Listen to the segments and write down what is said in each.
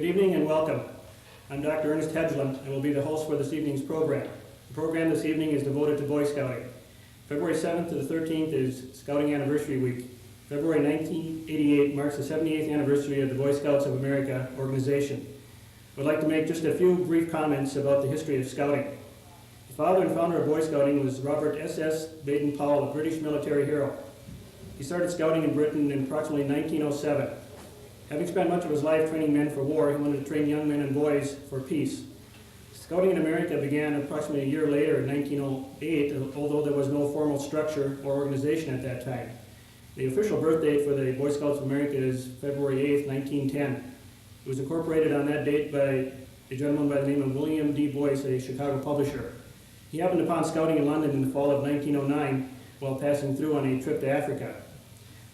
Good evening and welcome. I'm Dr. Ernest Hedglin and will be the host for this evening's program. The program this evening is devoted to Boy Scouting. February 7th to the 13th is Scouting Anniversary Week. February 1988 marks the 78th anniversary of the Boy Scouts of America organization. I would like to make just a few brief comments about the history of Scouting. The father and founder of Boy Scouting was Robert S.S. Baden-Powell, a British military hero. He started Scouting in Britain in approximately 1907. Having spent much of his life training men for war, he wanted to train young men and boys for peace. Scouting in America began approximately a year later in 1908, although there was no formal structure or organization at that time. The official birth date for the Boy Scouts of America is February 8th, 1910. It was incorporated on that date by a gentleman by the name of William D. Boyce, a Chicago publisher. He happened upon Scouting in London in the fall of 1909 while passing through on a trip to Africa.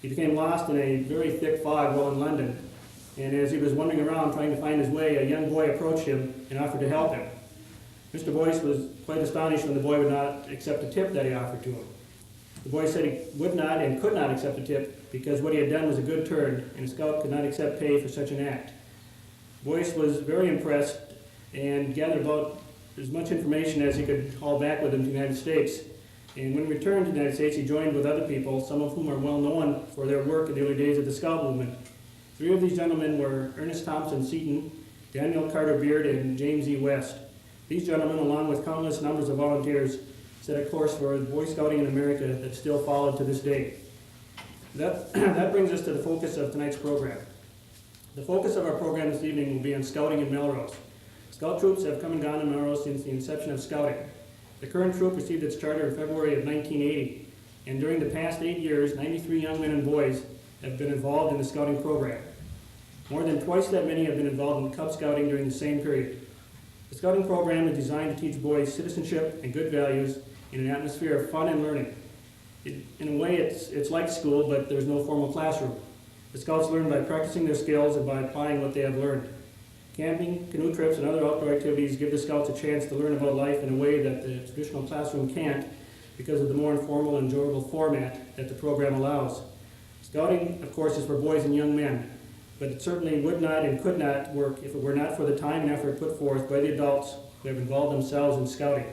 He became lost in a very thick fog while in London, and as he was wandering around trying to find his way, a young boy approached him and offered to help him. Mr. Boyce was quite astonished when the boy would not accept a tip that he offered to him. The boy said he would not and could not accept a tip because what he had done was a good turn, and a scout could not accept pay for such an act. Boyce was very impressed and gathered about as much information as he could haul back with him to the United States. And when he returned to the United States, he joined with other people, some of whom are well known for their work in the early days of the Scout movement. Three of these gentlemen were Ernest Thompson Seton, Daniel Carter Beard, and James E. West. These gentlemen, along with countless numbers of volunteers, set a course for Boy Scouting in America that's still followed to this day. That brings us to the focus of tonight's program. The focus of our program this evening will be on Scouting in Melrose. Scout troops have come and gone in Melrose since the inception of Scouting. The current troop received its charter in February of 1980, and during the past 8 years, 93 young men and boys have been involved in the Scouting program. More than twice that many have been involved in Cub Scouting during the same period. The Scouting program is designed to teach boys citizenship and good values in an atmosphere of fun and learning. In a way, it's like school, but there's no formal classroom. The Scouts learn by practicing their skills and by applying what they have learned. Camping, canoe trips, and other outdoor activities give the Scouts a chance to learn about life in a way that the traditional classroom can't because of the more informal and enjoyable format that the program allows. Scouting, of course, is for boys and young men, but it certainly would not and could not work if it were not for the time and effort put forth by the adults who have involved themselves in Scouting.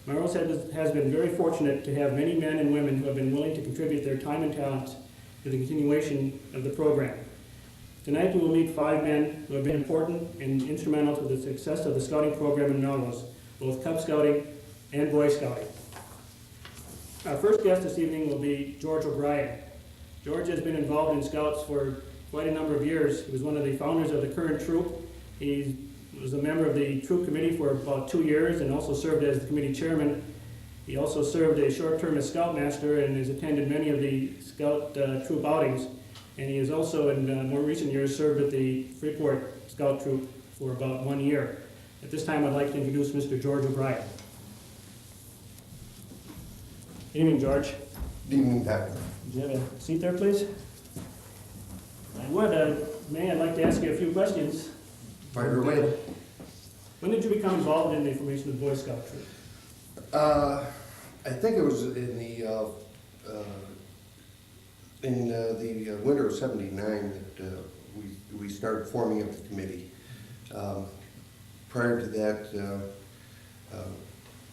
Melrose has been very fortunate to have many men and women who have been willing to contribute their time and talents to the continuation of the program. Tonight we will meet 5 men who have been important and instrumental to the success of the Scouting program in Melrose, both Cub Scouting and Boy Scouting. Our first guest this evening will be George O'Brien. George has been involved in Scouts for quite a number of years. He was one of the founders of the current troop. He was a member of the troop committee for about 2 years and also served as the committee chairman. He also served a short term as Scoutmaster and has attended many of the Scout troop outings. And he has also, in more recent years, served at the Freeport Scout Troop for about 1 year. At this time, I'd like to introduce Mr. George O'Brien. Good evening, George. Good evening, Doctor. Would you have a seat there, please? I would. I'd like to ask you a few questions. Fire away. When did you become involved in the formation of the Boy Scout Troop? I think it was in the winter of '79 that we started forming up the committee. Prior to that,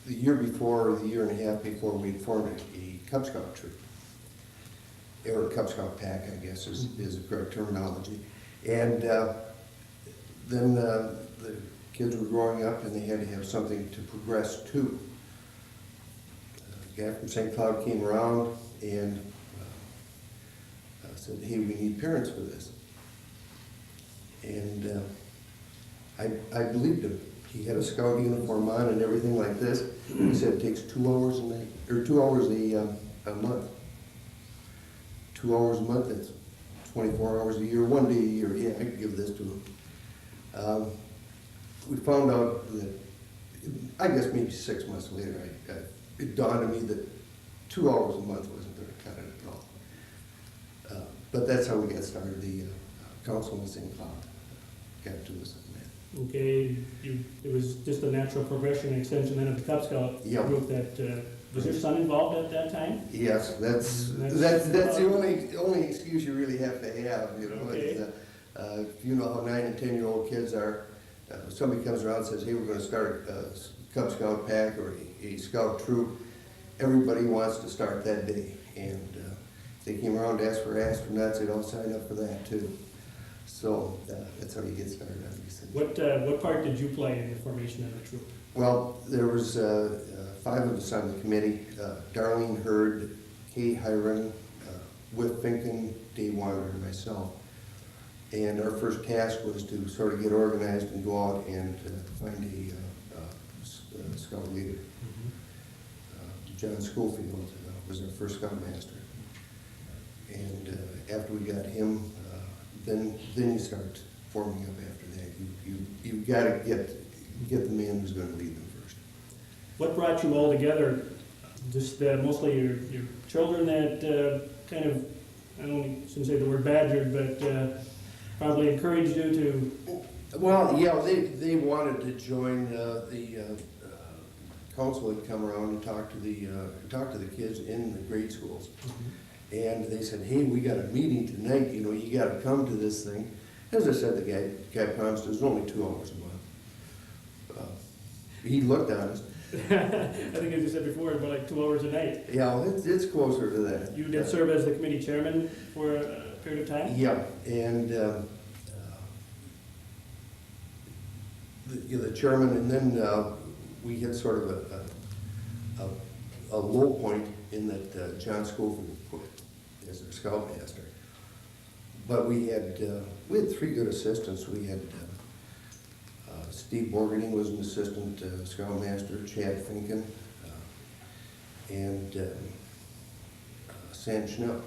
the year before, or the year and a half before, we had formed a Cub Scout troop, or a Cub Scout pack, I guess is the correct terminology. And then the kids were growing up and they had to have something to progress to. A guy from St. Cloud came around and said, hey, we need parents for this. And I believed him. He had a scout uniform on and everything like this. He said it takes 2 hours a month. 2 hours a month, that's 24 hours a year, 1 day a year. Yeah, I could give this to him. We found out that, I guess maybe 6 months later, it dawned on me that 2 hours a month wasn't going to cut it at all. But that's how we got started. The council in St. Cloud got to us on that. Okay, it was just a natural progression and extension then of the Cub Scout group that, was your son involved at that time? Yes, that's the only excuse you really have to have, you know. Okay. If you know how 9 and 10-year-old kids are, somebody comes around and says, hey, we're going to start a Cub Scout pack or a Scout troop, everybody wants to start that day. And they came around to ask for astronauts, they'd all sign up for that too. So that's how you get started on these things. What part did you play in the formation of the troop? Well, there was 5 of us on the committee, Darlene Hurd, Kay Hiron, Whit Finken, Dave Warner, and myself. And our first task was to sort of get organized and go out and find a scout leader. John Schofield was our first scoutmaster. And after we got him, then you start forming up after that. You've got to get the man who's going to lead them first. What brought you all together? Just mostly your children that kind of, I shouldn't say the word badgered, but probably encouraged you to... Well, yeah, they wanted to join the council had come around and talk to the kids in the grade schools. And they said, hey, we got a meeting tonight, you know, you got to come to this thing. As I said, the guy promised it was only 2 hours a month. He looked honest. I think as you said before, about like 2 hours a night. Yeah, it's closer to that. You did serve as the committee chairman for a period of time? Yeah, and the chairman, and then we hit sort of a low point in that John Schofield quit as our scoutmaster. But we had 3 good assistants. We had Steve Borgany was an assistant scoutmaster, Chad Finken, and Sam Schnupp.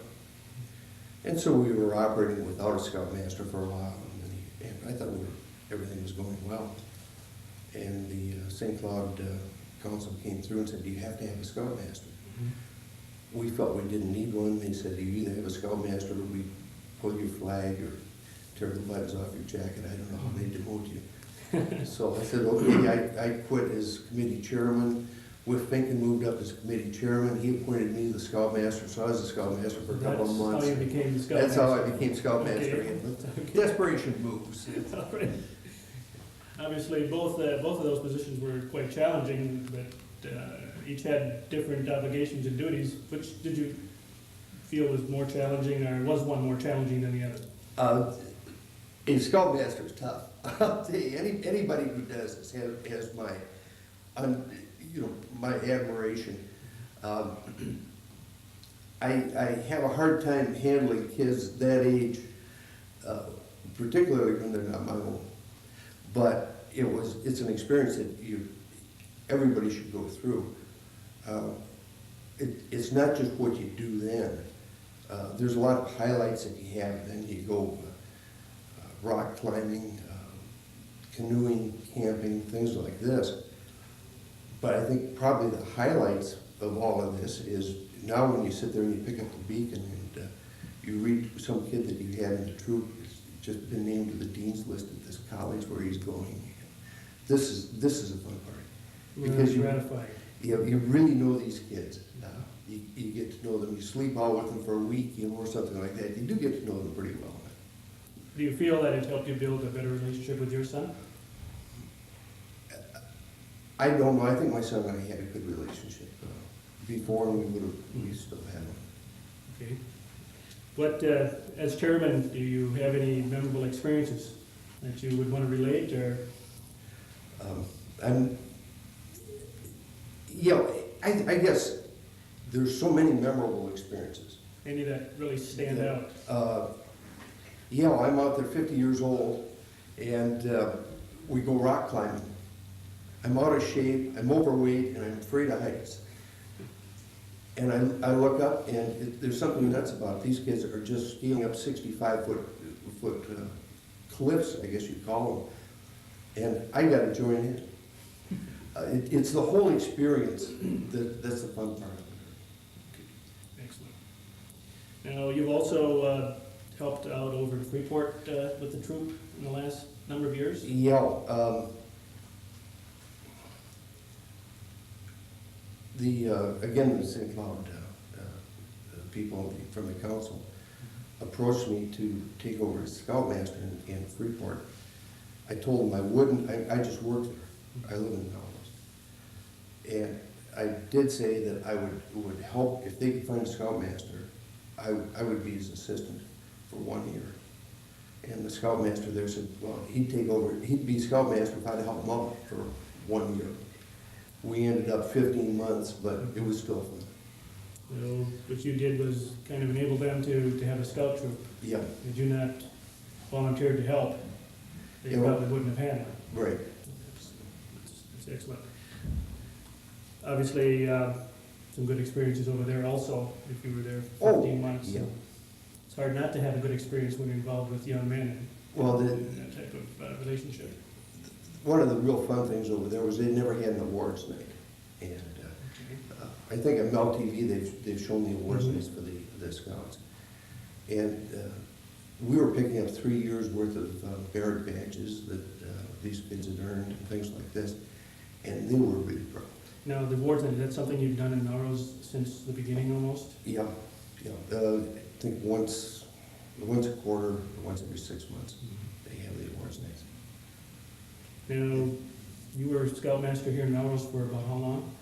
And so we were operating without a scoutmaster for a while, and I thought everything was going well. And the St. Cloud Council came through and said, do you have to have a scoutmaster? We felt we didn't need one. They said, you either have a scoutmaster or we pull your flag or tear the buttons off your jacket. I don't know how they demote you. So I said, okay, I quit as committee chairman. Whit Finken moved up as committee chairman. He appointed me the scoutmaster, so I was the scoutmaster for a couple of months. That's how you became the scoutmaster? That's how I became scoutmaster. Okay. Desperation moves. All right. Obviously, both of those positions were quite challenging, but each had different obligations and duties. Which did you feel was more challenging, or was one more challenging than the other? A scoutmaster is tough. I'll tell you, anybody who does this has my, my admiration. I have a hard time handling kids that age, particularly when they're not my own. But it's an experience that everybody should go through. It's not just what you do then. There's a lot of highlights that you have. Then you go rock climbing, canoeing, camping, things like this. But I think probably the highlights of all of this is now when you sit there and you pick up the beacon and you read some kid that you had in the troop has just been named to the dean's list at this college where he's going. This is a fun part. Because gratifying. You really know these kids. You get to know them. You sleep out with them for a week, or something like that. You do get to know them pretty well. Do you feel that it helped you build a better relationship with your son? I don't know. I think my son and I had a good relationship before, and we still have one. Okay. What, as chairman, do you have any memorable experiences that you would want to relate, or? I guess there's so many memorable experiences. Any that really stand out? I'm out there 50 years old, and we go rock climbing. I'm out of shape, I'm overweight, and I'm afraid of heights. And I look up, and there's something nuts about it. These kids are just scaling up 65-foot cliffs, I guess you'd call them. And I got to join in. It's the whole experience that's the fun part of it. Excellent. Now, you've also helped out over in Freeport with the troop in the last number of years? Yeah. Again, the St. Cloud people from the council, approached me to take over as Scoutmaster in Freeport, I told him I wouldn't, I just worked there. I live in Melrose. And I did say that I would help, if they could find a Scoutmaster, I would be his assistant for 1 year. And the Scoutmaster there said, well, he'd take over, he'd be Scoutmaster if I'd help him out for 1 year. We ended up 15 months, but it was still fun. So what you did was kind of enable them to have a scout troop. Yeah, Did you not volunteer to help? They Yeah. probably wouldn't have had one. right. That's excellent. Obviously, some good experiences over there also, if you were there for 15 months. Yeah. It's hard not to have a good experience when you're involved with young men Well, in that type of relationship. one of the real fun things over there was they never had an awards night. And I think at Mel-TV, they've shown the awards nights for the Scouts. And we were picking up 3 years' worth of merit badges that these kids had earned and things like this. And they were really proud. Now, the awards night, is that something you've done in Melrose since the beginning almost? Yeah, yeah. I think once a quarter, or once every 6 months, they have the awards nights. Now, you were Scoutmaster here in Melrose for about how long?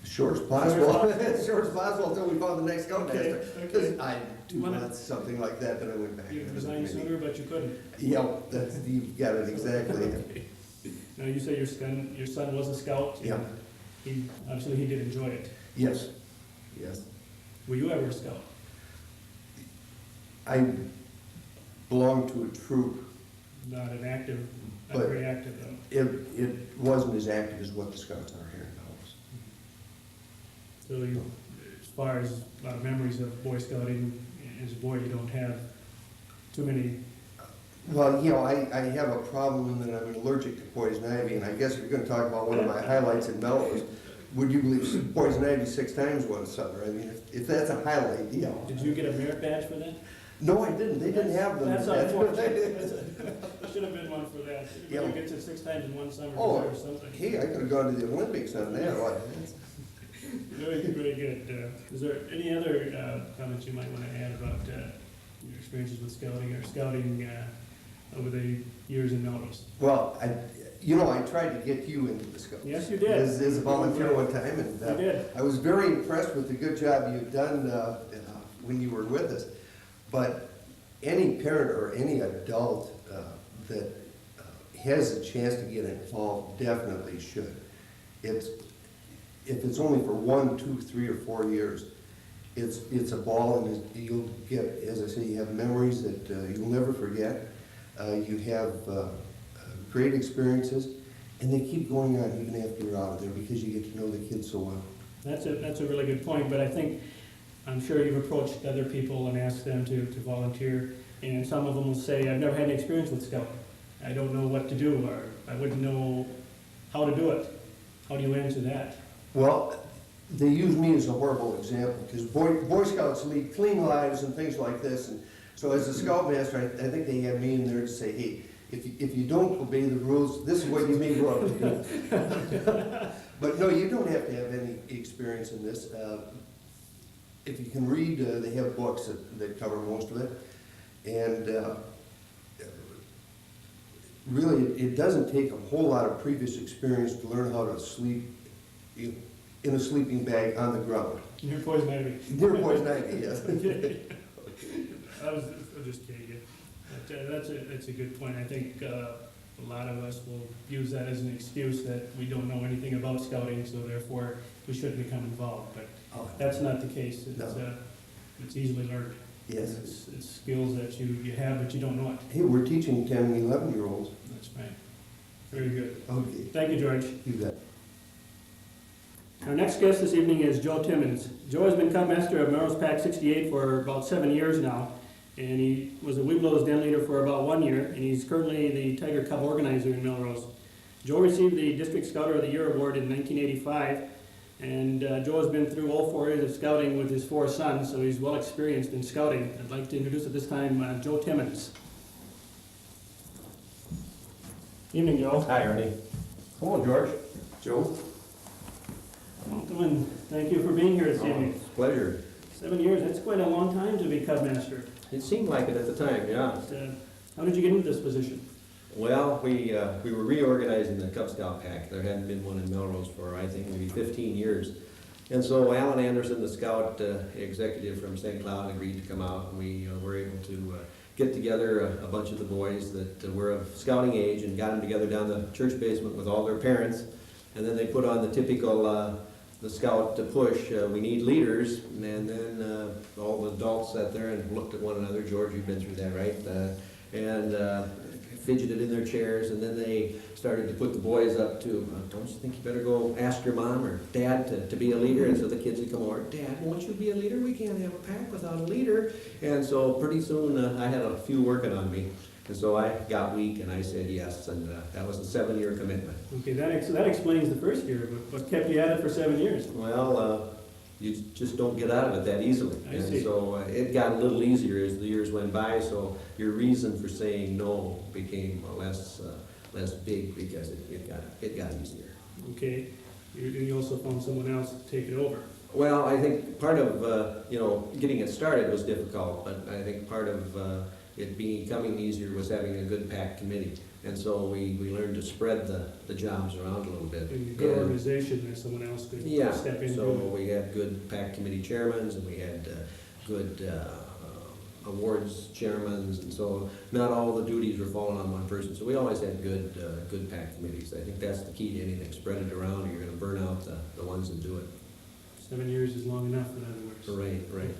As short as possible. As short as possible until we found the next Scoutmaster. Okay. I 2 months, something like that, then I went back. You resigned sooner, but you couldn't. Yeah, you've got it exactly. Okay. Now, you say your son was a scout? Yeah. Obviously, he did enjoy it. Yes, yes. Were you ever a scout? I belonged to a troop. Not an active, not But- very active though. It wasn't as active as what the Scouts are here in Melrose. So you, as far as a lot of memories of Boy Scouting, as a boy, you don't have too many. Well, you know, I have a problem in that I'm allergic to poison ivy, and I guess if you're gonna talk about one of my highlights in Melrose, would you believe poison ivy 6 times one summer? I mean, if that's a highlight, you know. Did you get a merit badge for that? No, I didn't. They didn't have them. That's unfortunate. There should have been one for that. Yeah. You get to 6 times in one summer Oh, or something. hey, I could have gone to the Olympics on that one. Very, very good. Is there any other comments you might want to add about your experiences with scouting or scouting over the years in Melrose? Well, I tried to get you into the Scouts. Yes, you did. As a volunteer one time, and You did. I was very impressed with the good job you've done when you were with us. But any parent or any adult that has a chance to get involved definitely should. If it's only for 1, 2, 3, or 4 years, it's a ball, and you'll get, as I say, you have memories that you'll never forget. You have great experiences, and they keep going on even after you're out of there because you get to know the kids so well. That's a really good point, but I'm sure you've approached other people and asked them to volunteer, and some of them will say, I've never had any experience with scouting. I don't know what to do, or I wouldn't know how to do it. How do you answer that? Well, they use me as a horrible example because Boy Scouts lead clean lives and things like this. And so as a Scoutmaster, I think they have me in there to say, hey, if you don't obey the rules, this is what you may grow up to do. But no, you don't have to have any experience in this. If you can read, they have books that cover most of it. And really, it doesn't take a whole lot of previous experience to learn how to sleep in a sleeping bag on the ground. Near poison ivy. Near poison ivy, yes. Okay. I'm just kidding you. But, that's a good point. I think a lot of us will use that as an excuse that we don't know anything about scouting, so therefore we shouldn't become involved. But that's not the case. It's easily learned. Yes. It's skills that you have, but you don't know it. Hey, we're teaching 10 and 11-year-olds. That's right. Very good. Okay. Thank you, George. You bet. Our next guest this evening is Joe Timmons. Joe has been Scoutmaster of Melrose Pack 68 for about 7 years now, and he was a Webelos Den leader for about 1 year, and he's currently the Tiger Cub organizer in Melrose. Joe received the District Scouter of the Year award in 1985, and Joe has been through all 4 years of scouting with his 4 sons, so he's well experienced in scouting. I'd like to introduce at this time Joe Timmons. Evening, Joe. Hi, Ernie. Hello, George. Joe? Welcome, and thank you for being here this evening. It's a pleasure. 7 years, that's quite a long time to be Cub Master. It seemed like it at the time, yeah. How did you get into this position? Well, we were reorganizing the Cub Scout pack. There hadn't been one in Melrose for, I think, maybe 15 years. And so Alan Anderson, the scout executive from St. Cloud, agreed to come out, and we were able to get together a bunch of the boys that were of scouting age and got them together down the church basement with all their parents. And then they put on the typical the scout to push, we need leaders, and then all the adults sat there and looked at one another. George, you've been through that, right? And fidgeted in their chairs, and then they started to put the boys up to, don't you think you better go ask your mom or dad to be a leader? And so the kids would come over, Dad, won't you be a leader? We can't have a pack without a leader. And so pretty soon I had a few working on me. And so I got weak and I said yes, and that was a 7-year commitment. Okay, that explains the first year, but what kept you at it for 7 years? Well, you just don't get out of it that easily. I And see. so it got a little easier as the years went by, so your reason for saying no became less big because it got easier. Okay, you also found someone else to take it over. Well, I think part of, getting it started was difficult, but I think part of it becoming easier was having a good pack committee. And so we learned to spread the jobs around a little bit. In a good organization, there's someone else could Yeah, step into so it. we had good pack committee chairmans, and we had good awards chairmans, and so not all the duties were falling on one person. So we always had good pack committees. I think that's the key to anything. Spread it around, or you're gonna burn out the ones that do it. 7 years is long enough, in other words. Right.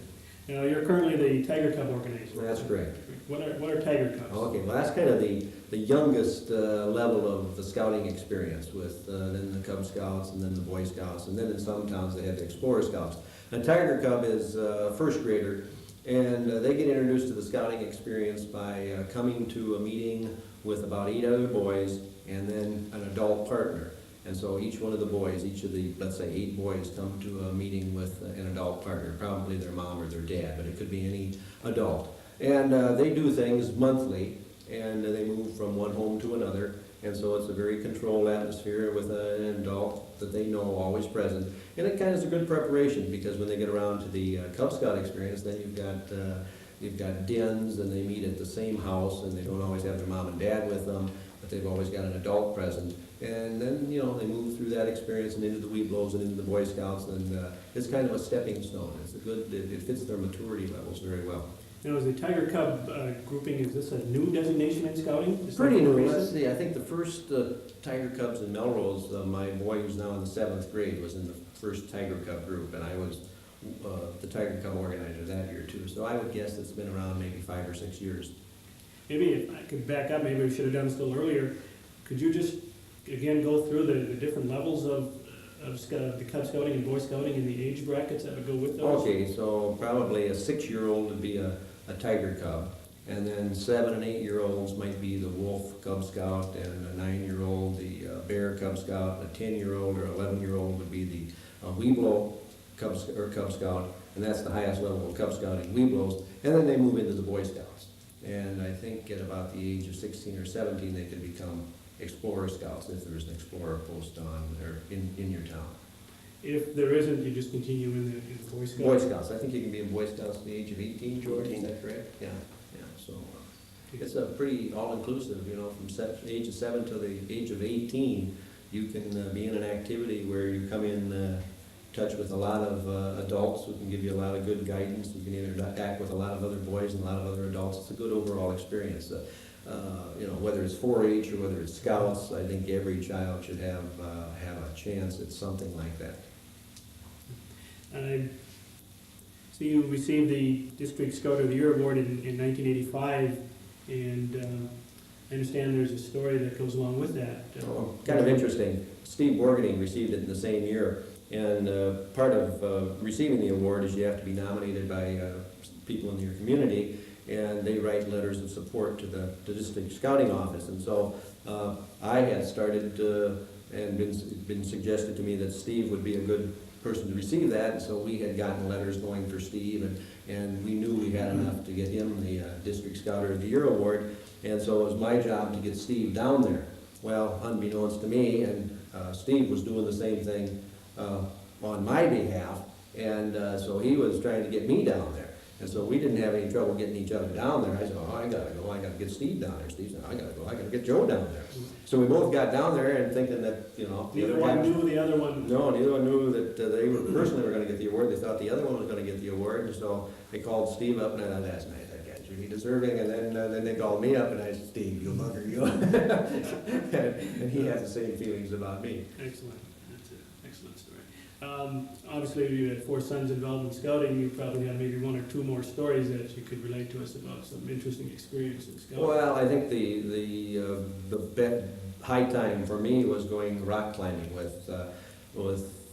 Now, you're currently the Tiger Cub organizer. That's correct. What are Tiger Cubs? Okay, well, that's kind of the youngest level of the scouting experience with then the Cub Scouts and then the Boy Scouts, and then in some towns they have the Explorer Scouts. A Tiger Cub is a first grader, and they get introduced to the scouting experience by coming to a meeting with about 8 other boys and then an adult partner. And so each one of the boys, each of the, let's say 8 boys, come to a meeting with an adult partner, probably their mom or their dad, but it could be any adult. And they do things monthly, and they move from one home to another. And so it's a very controlled atmosphere with an adult that they know always present. And it kind of is a good preparation, because when they get around to the Cub Scout experience, then you've got dens, and they meet at the same house, and they don't always have their mom and dad with them, but they've always got an adult present. And then, they move through that experience and into the Weeblos and into the Boy Scouts, and it's kind of a stepping stone. It fits their maturity levels very well. Now, is the Tiger Cub grouping, is this a new designation in scouting? Is that Pretty new. recent? Let's see, I think the first Tiger Cubs in Melrose, my boy who's now in the 7th grade was in the first Tiger Cub group, and I was the Tiger Cub organizer that year too. So I would guess it's been around maybe 5 or 6 years. Maybe if I could back up, maybe we should have done this a little earlier. Could you just, again, go through the different levels of the Cub Scouting and Boy Scouting and the age brackets that would go with those? Okay, so probably a 6-year-old would be a Tiger Cub, and then 7 and 8-year-olds might be the Wolf Cub Scout, and a 9-year-old the Bear Cub Scout, a 10-year-old or 11-year-old would be the Weeblo Cub Scout, and that's the highest level of Cub Scouting, Weeblos, and then they move into the Boy Scouts. And I think at about the age of 16 or 17 they could become Explorer Scouts if there's an Explorer post on or in your town. If there isn't, you just continue in the Boy Scouts? Boy Scouts, I think you can be in Boy Scouts at the age of 18, George, is that correct? Yeah, so it's a pretty all-inclusive, from age of 7 to the age of 18, you can be in an activity where you come in touch with a lot of adults who can give you a lot of good guidance. You can interact with a lot of other boys and a lot of other adults. It's a good overall experience. Whether it's 4-H or whether it's Scouts, I think every child should have a chance at something like that. So you received the District Scout of the Year Award in 1985, and I understand there's a story that goes along with that. Kind of interesting. Steve Borgening received it in the same year, and part of receiving the award is you have to be nominated by people in your community, and they write letters of support to the District Scouting Office. And so I had started and been suggested to me that Steve would be a good person to receive that, and so we had gotten letters going for Steve, and we knew we had enough to get him the District Scouter of the Year Award, and so it was my job to get Steve down there. Well, unbeknownst to me, and Steve was doing the same thing on my behalf, And so he was trying to get me down there. And so we didn't have any trouble getting each other down there. I said, oh, I gotta go, I gotta get Steve down there. Steve said, I gotta go, I gotta get Joe down there. So we both got down there and thinking that, you know. Neither one knew the other one. No, neither one knew that they were personally were gonna get the award. They thought the other one was gonna get the award. And so they called Steve up, and I thought, that's nice, that guy's really deserving. And then they called me up, and I said, Steve, you bugger, you. And he has the same feelings about me. Excellent. That's an excellent story. Obviously, you had 4 sons involved in scouting. You probably have maybe 1 or 2 more stories that you could relate to us about some interesting experience in scouting. Well, I think the high time for me was going rock climbing with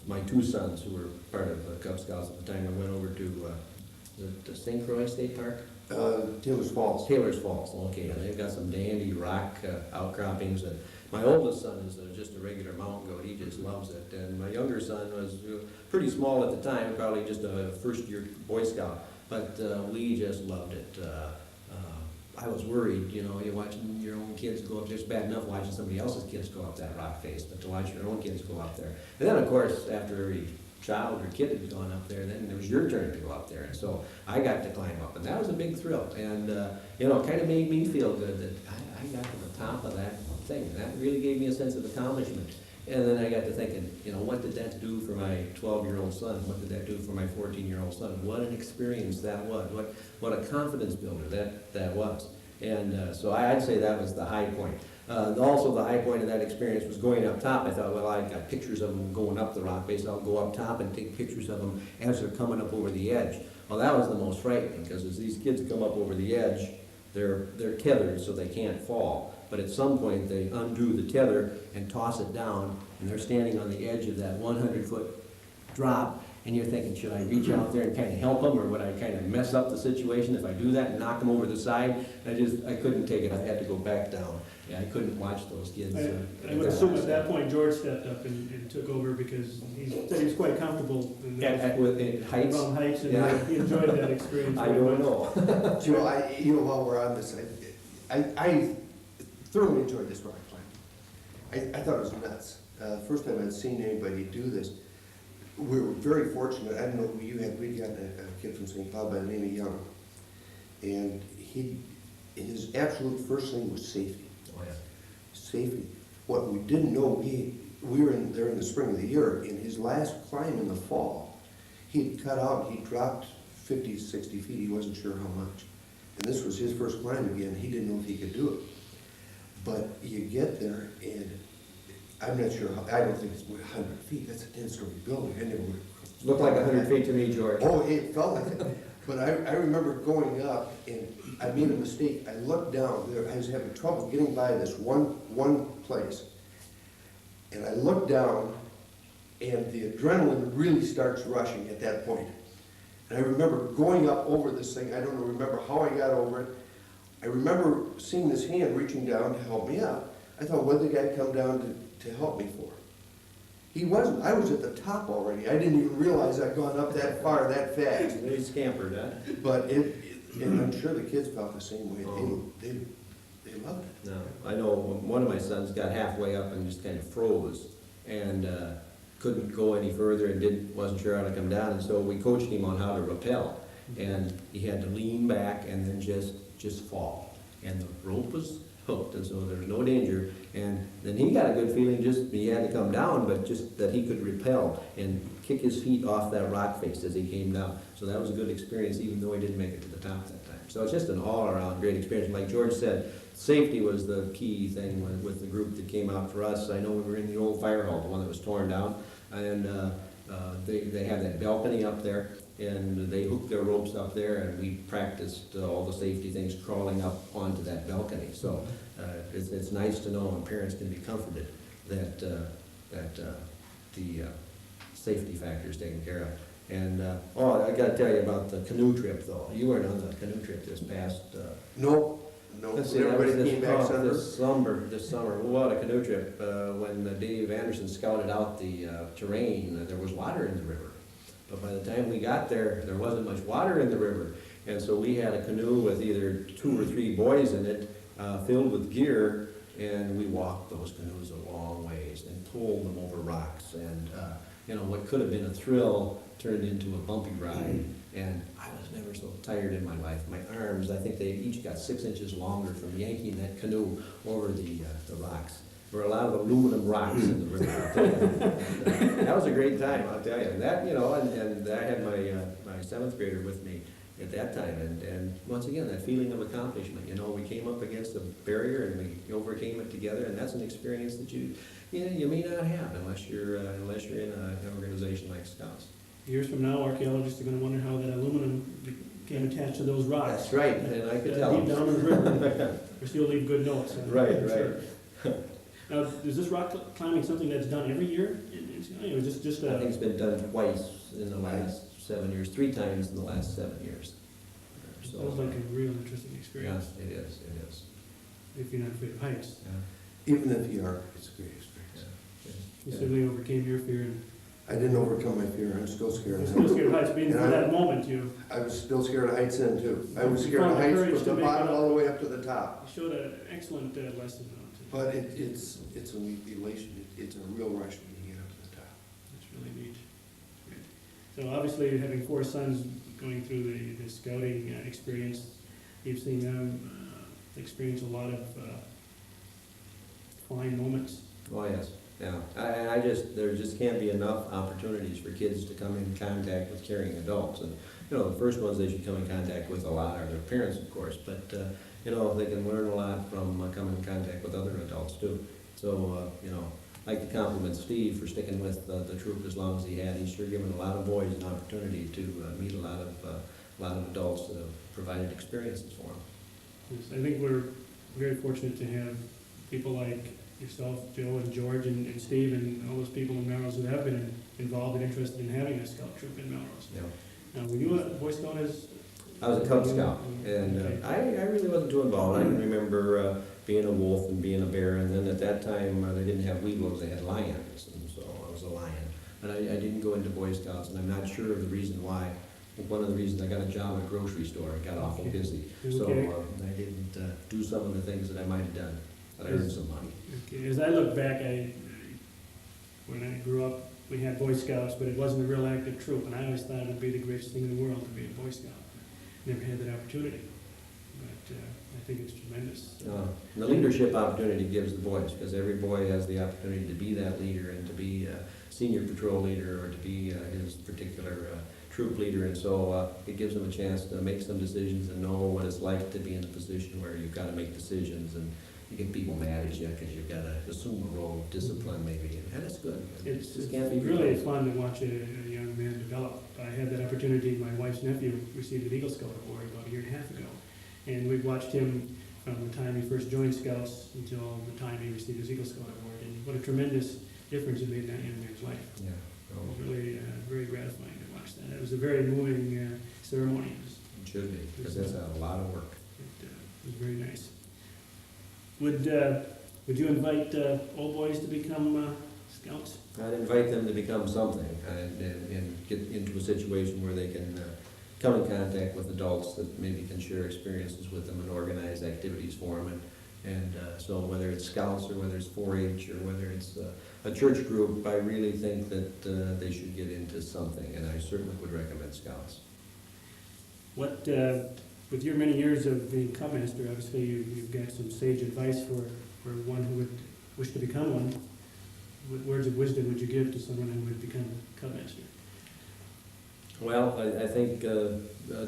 my 2 sons who were part of the Cub Scouts at the time. I went over to the St. Croix State Park. Taylor's Falls. Taylor's Falls, okay, and they've got some dandy rock outcroppings, and my oldest son is just a regular mountain goat, he just loves it, and my younger son was pretty small at the time, probably just a first-year Boy Scout, but we just loved it. I was worried, you know, you're watching your own kids go up there. It's bad enough watching somebody else's kids go up that rock face, but to watch your own kids go up there. And then, of course, after every child or kid had gone up there, then it was your turn to go up there. And so I got to climb up, and that was a big thrill. And, you know, it kind of made me feel good that I got to the top of that thing. And that really gave me a sense of accomplishment. And then I got to thinking, you know, what did that do for my 12-year-old son? What did that do for my 14-year-old son? What an experience that was. What a confidence builder that was. And so I'd say that was the high point. Also, the high point of that experience was going up top. I thought, well, I got pictures of them going up the rock face. I'll go up top and take pictures of them as they're coming up over the edge. Well, that was the most frightening, because as these kids come up over the edge, they're tethered so they can't fall. But at some point, they undo the tether and toss it down, and they're standing on the edge of that 100-foot drop, and you're thinking, should I reach out there and kind of help them, or would I kind of mess up the situation if I do that and knock them over the side? I couldn't take it. I had to go back down. Yeah, I couldn't watch those kids. I would assume at that point George stepped up and took over, because he said he was quite comfortable in heights. around heights, and Yeah. he enjoyed that experience. I don't know. Joe, while we're on this, I thoroughly enjoyed this rock climbing. I thought it was nuts. First time I'd seen anybody do this. We were very fortunate. I don't know who you had. We got a kid from St. Cloud by the name of Young, and his absolute first thing was safety. Oh, yeah. Safety. What we didn't know, we were there in the spring of the year. In his last climb in the fall, he'd cut out. He dropped 50, 60 feet. He wasn't sure how much. And this was his first climb again. He didn't know if he could do it. But you get there, and I'm not sure how. I don't think it's 100 feet. That's a 10-story building. I never would. Looked like 100 feet to me, George. Oh, it felt like it. But I remember going up, and I made a mistake. I looked down. I was having trouble getting by this one place. And I looked down, and the adrenaline really starts rushing at that point. And I remember going up over this thing. I don't remember how I got over it. I remember seeing this hand reaching down to help me up. I thought, what did the guy come down to help me for? He wasn't. I was at the top already. I didn't even realize I'd gone up that far that fast. They scampered, huh? But and I'm sure the kids felt the same way. Oh. They loved it. No, I know one of my sons got halfway up and just kind of froze, and couldn't go any further, and wasn't sure how to come down, and so we coached him on how to rappel, and he had to lean back and then just fall, and the rope was hooked, and so there was no danger. And then he got a good feeling, just he had to come down, but just that he could rappel and kick his feet off that rock face as he came down. So that was a good experience, even though he didn't make it to the top that time. So it's just an all-around great experience. Like George said, safety was the key thing with the group that came out for us. I know we were in the old fire hall, the one that was torn down, and they had that balcony up there, and they hooked their ropes up there, and we practiced all the safety things crawling up onto that balcony. So it's nice to know, and parents can be comforted that the safety factor is taken care of. And I got to tell you about the canoe trip, though. You weren't on the canoe trip this past. No. Let's see, that was Everybody came back this summer. What a canoe trip! When Dave Anderson scouted out the terrain, there was water in the river. But by the time we got there, there wasn't much water in the river. And so we had a canoe with either 2 or 3 boys in it, filled with gear, and we walked those canoes a long ways and pulled them over rocks. And what could have been a thrill turned into a bumpy ride. And I was never so tired in my life. My arms, I think they each got 6 inches longer from yanking that canoe over the rocks. There were a lot of aluminum rocks in the river. I'll tell you. And, that was a great time, I'll tell you. And that, and I had my 7th grader with me at that time. And once again, that feeling of accomplishment. We came up against a barrier and we overcame it together. And that's an experience that you may not have unless you're in an organization like Scouts. Years from now, archaeologists are going to wonder how that aluminum became attached to those rocks. That's right, and I could tell Deep them. down in the river, or still leave good notes. Right, I'm right. sure. Now, is this rock climbing something that's done every year? It was just I think it's been done twice in the last 7 years, 3 times in the last 7 years. So, sounds like a real interesting experience. Yes, it is. If you're not afraid of heights. Yeah. Even if you are, it's a great experience. You certainly overcame your fear and I didn't overcome my fear, I'm still scared you're of still heights. scared of heights, but in And that moment you I was still scared of heights then too. I was You scared of found the heights courage from to the make bottom it up. all the way up to the top. showed an excellent lesson on it. But it's an elation, it's a real rush when you get up to the top. That's really neat. Great. So obviously, having 4 sons going through the scouting experience, you've seen them experience a lot of fine moments. Oh, yes, yeah. There just can't be enough opportunities for kids to come in contact with caring adults. And, the first ones they should come in contact with a lot are their parents, of course, but, they can learn a lot from coming in contact with other adults too. So, I'd like to compliment Steve for sticking with the troop as long as he had. He's sure given a lot of boys an opportunity to meet a lot of adults that have provided experiences for them. Yes, I think we're very fortunate to have people like yourself, Joe, and George, and Steve, and all those people in Melrose who have been involved and interested in having a scout troop in Melrose. Yeah. Now, were you a Boy Scout as? I was a Cub Scout, Okay. and I really wasn't too involved. I can remember being a wolf and being a bear, and then at that time, they didn't have weebles, they had lions, and so I was a lion. But I didn't go into Boy Scouts, and I'm not sure of the reason why. One of the reasons I got a job at a grocery store, I got awful busy. So Okay. I didn't do some of the things that I might have done, but I earned some money. Okay, as I look back, when I grew up, we had Boy Scouts, but it wasn't a real active troop, and I always thought it would be the greatest thing in the world to be a Boy Scout. Never had that opportunity, but I think it's tremendous. And the leadership opportunity gives the boys, because every boy has the opportunity to be that leader and to be a senior patrol leader or to be his particular troop leader, and so it gives them a chance to make some decisions and know what it's like to be in a position where you've got to make decisions and you get people mad at you because you've got to assume a role of discipline maybe, and that's good. It's just can't be really forgotten. fun to watch a young man develop. I had that opportunity. My wife's nephew received an Eagle Scout award about 1.5 years ago, and we watched him from the time he first joined Scouts until the time he received his Eagle Scout award, and what a tremendous difference it made in that young man's life. Yeah. It was really very gratifying to watch that. It was a very moving ceremony. It should be, because that's a lot of work. It was very nice. Would you invite old boys to become scouts? I'd invite them to become something and get into a situation where they can come in contact with adults that maybe can share experiences with them and organize activities for them. And so whether it's scouts or whether it's 4-H or whether it's a church group, I really think that they should get into something, and I certainly would recommend scouts. What, with your many years of being Cub Master, obviously you've got some sage advice for one who would wish to become one. What words of wisdom would you give to someone who would become a Cub Master? Well, I think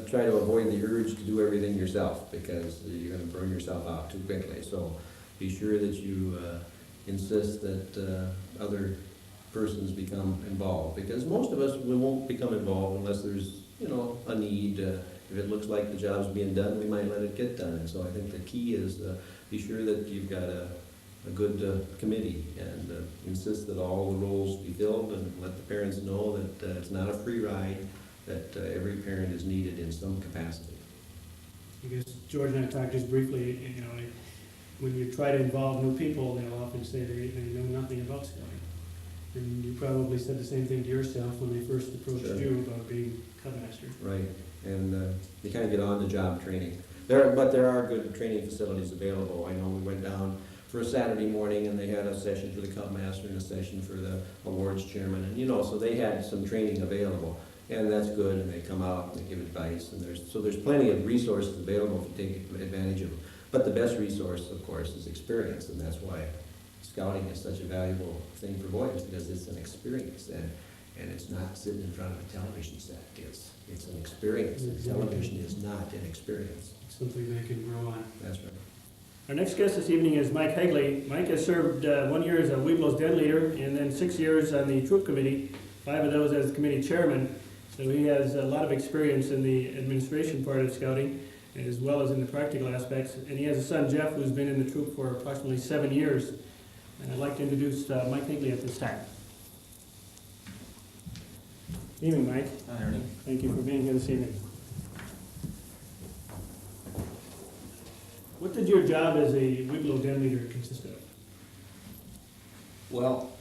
try to avoid the urge to do everything yourself, because you're going to burn yourself out too quickly. So be sure that you insist that other persons become involved, because most of us we won't become involved unless there's a need. If it looks like the job's being done, we might let it get done. And so I think the key is be sure that you've got a good committee, and insist that all the roles be filled, and let the parents know that it's not a free ride, that every parent is needed in some capacity. I guess George and I talked just briefly, when you try to involve new people, they'll often say they know nothing about scouting. And you probably said the same thing to yourself when they first approached Sure. you about being Cub Master. Right, and you kind of get on the job training. But there are good training facilities available. I know we went down for a Saturday morning, and they had a session for the Cub Master and a session for the awards chairman, and so they had some training available, and that's good, and they come out and they give advice, and there's plenty of resources available to take advantage of. But the best resource, of course, is experience, and that's why scouting is such a valuable thing for boys, because it's an experience, and it's not sitting in front of a television set. It's an experience. Television is not an experience. It's something they can grow on. That's right. Our next guest this evening is Mike Hedglin. Mike has served 1 year as a Weeblos Den leader and then 6 years on the troop committee, 5 of those as committee chairman. So he has a lot of experience in the administration part of scouting as well as in the practical aspects. And he has a son, Jeff, who's been in the troop for approximately 7 years. And I'd like to introduce Mike Hedglin at this time. Evening, Mike. Hi, Ernie. Thank you for being here this evening. What did your job as a Weeblos Den leader consist of? Well,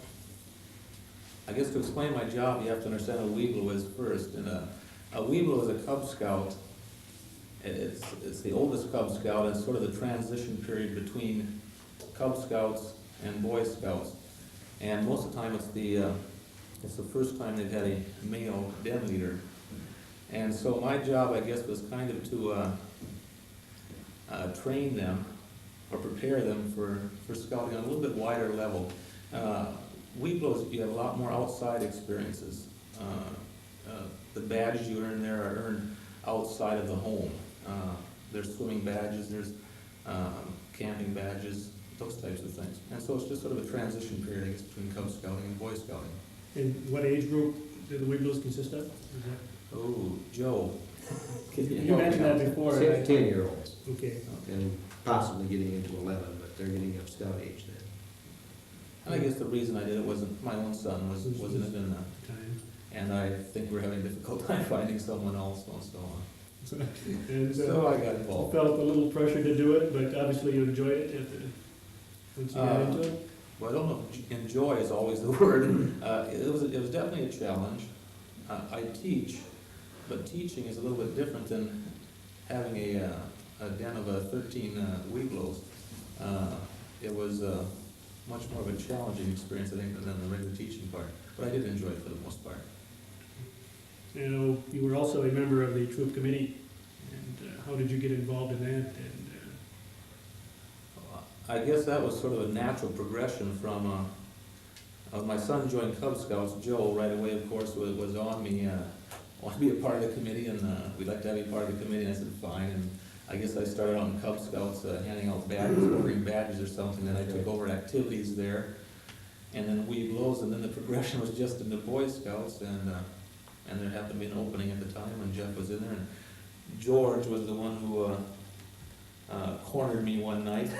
I guess to explain my job, you have to understand what a Weeblo is first. And a Weeblo is a Cub Scout. It's the oldest Cub Scout. It's sort of the transition period between Cub Scouts and Boy Scouts. And most of the time, it's the first time they've had a male den leader. And so my job, I guess, was kind of to train them or prepare them for scouting on a little bit wider level. Weeblos, you have a lot more outside experiences. The badges you earn there are earned outside of the home. There's swimming badges, there's camping badges, those types of things. And so it's just sort of a transition period, I guess, between Cub Scouting and Boy Scouting. And what age group do the Weeblos consist of? Oh, Joe. You mentioned that before. 10-year-olds, Okay. and possibly getting into 11, but they're getting of scout age then. And I guess the reason I did it wasn't, my own son wasn't in that. Time. And I think we're having a difficult time finding someone else, so And so I got you involved. felt a little pressure to do it, but obviously you enjoyed it once you got into it? Well, I don't know if enjoy is always the word. It was definitely a challenge. I teach, but teaching is a little bit different than having a den of 13 Weeblos. It was much more of a challenging experience, I think, than the regular teaching part. But I did enjoy it for the most part. You know, you were also a member of the troop committee, and how did you get involved in that? And I guess that was sort of a natural progression from my son joined Cub Scouts. Joe right away, of course, was on me. Want to be a part of the committee, and we'd like to have you part of the committee. And I said fine. And I guess I started out in Cub Scouts handing out badges, ordering badges or something. Then I took over activities there, and then Weeblos, and then the progression was just into Boy Scouts. And there happened to be an opening at the time when Jeff was in there. And George was the one who cornered me one night.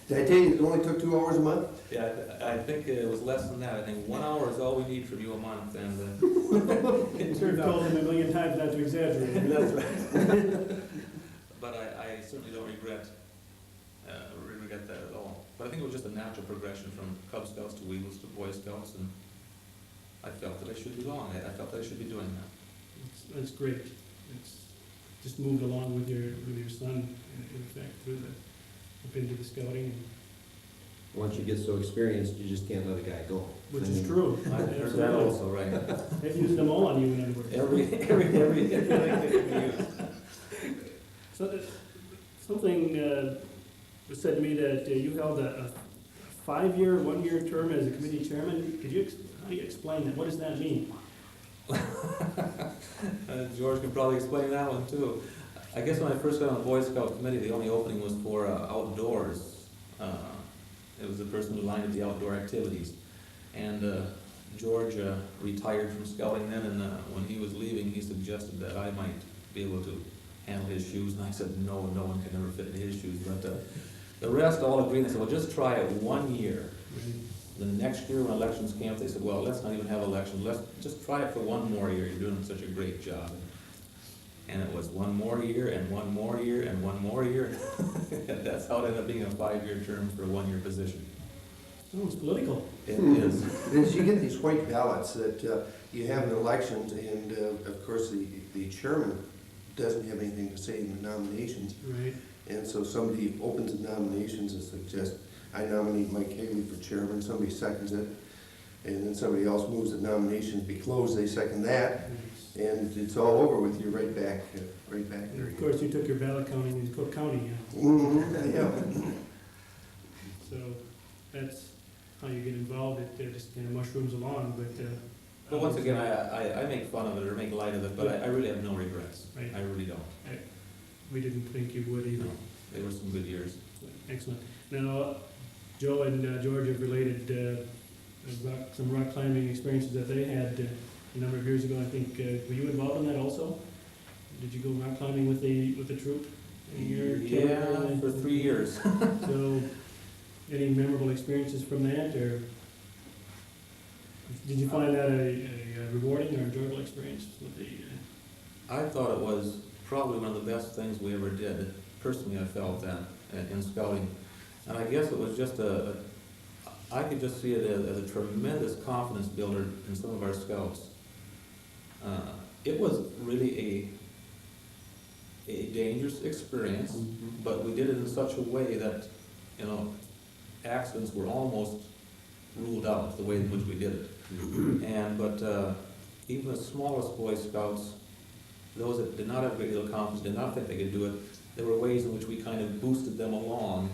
Did I tell you it only took 2 hours a month? Yeah, I think it was less than that. I think 1 hour is all we need from you a month, and it you've turned out. told him a million times not to exaggerate. That's right. But I certainly don't regret that at all. But I think it was just a natural progression from Cub Scouts to Weeblos to Boy Scouts, and I felt that I should belong. I felt that I should be doing that. That's great. It's just moved along with your son, in effect, up into the scouting, Once you get so experienced, you just can't let a guy go. which is true. I heard that also, right? They've used them all on you, in other words. Everything that can be used. So, something was said to me that you held a 5-year, 1-year term as a committee chairman. Could you, how do you explain that? What does that mean? George can probably explain that one too. I guess when I first got on the Boy Scout committee, the only opening was for outdoors. It was the person who lined up the outdoor activities. And George retired from scouting then, and when he was leaving, he suggested that I might be able to handle his shoes, and I said, no one can ever fit into his shoes. But the rest all agreed. They said, well, just try it 1 year. The next year when elections came up, they said, well, let's not even have elections. Let's just try it for 1 more year. You're doing such a great job. And it was 1 more year, and 1 more year, and 1 more year. And that's how it ended up being a 5-year term for a 1-year position. Oh, it's political. It is. As you get these white ballots that you have in elections, and of course the chairman doesn't have anything to say in the nominations. Right. And so somebody opens the nominations and suggests I nominate Mike Haley for chairman, somebody seconds it, and then somebody else moves the nominations be closed, they second that, and it's all over with, you're right back And there. of course, you took your ballot counting in Cook County, Yeah. so that's how you get involved. It just kind of mushrooms along, but. But once again, I make fun of it or make light of it, but I really have no regrets. Right. I really don't. We didn't think you would either. No, they were some good years. Excellent. Now, Joe and George have related some rock climbing experiences that they had a number of years ago. I think, were you involved in that also? Did you go rock climbing with the troop? in your Yeah, tour? for 3 years. So, any memorable experiences from that, or did you find that a rewarding or enjoyable experience with the? I thought it was probably one of the best things we ever did. Personally, I felt that in scouting. And I guess it was just I could just see it as a tremendous confidence builder in some of our scouts. It was really a dangerous experience, but we did it in such a way that, you know, accidents were almost ruled out, the way in which we did it. But even the smallest Boy Scouts, those that did not have a great deal of confidence, did not think they could do it, there were ways in which we kind of boosted them along,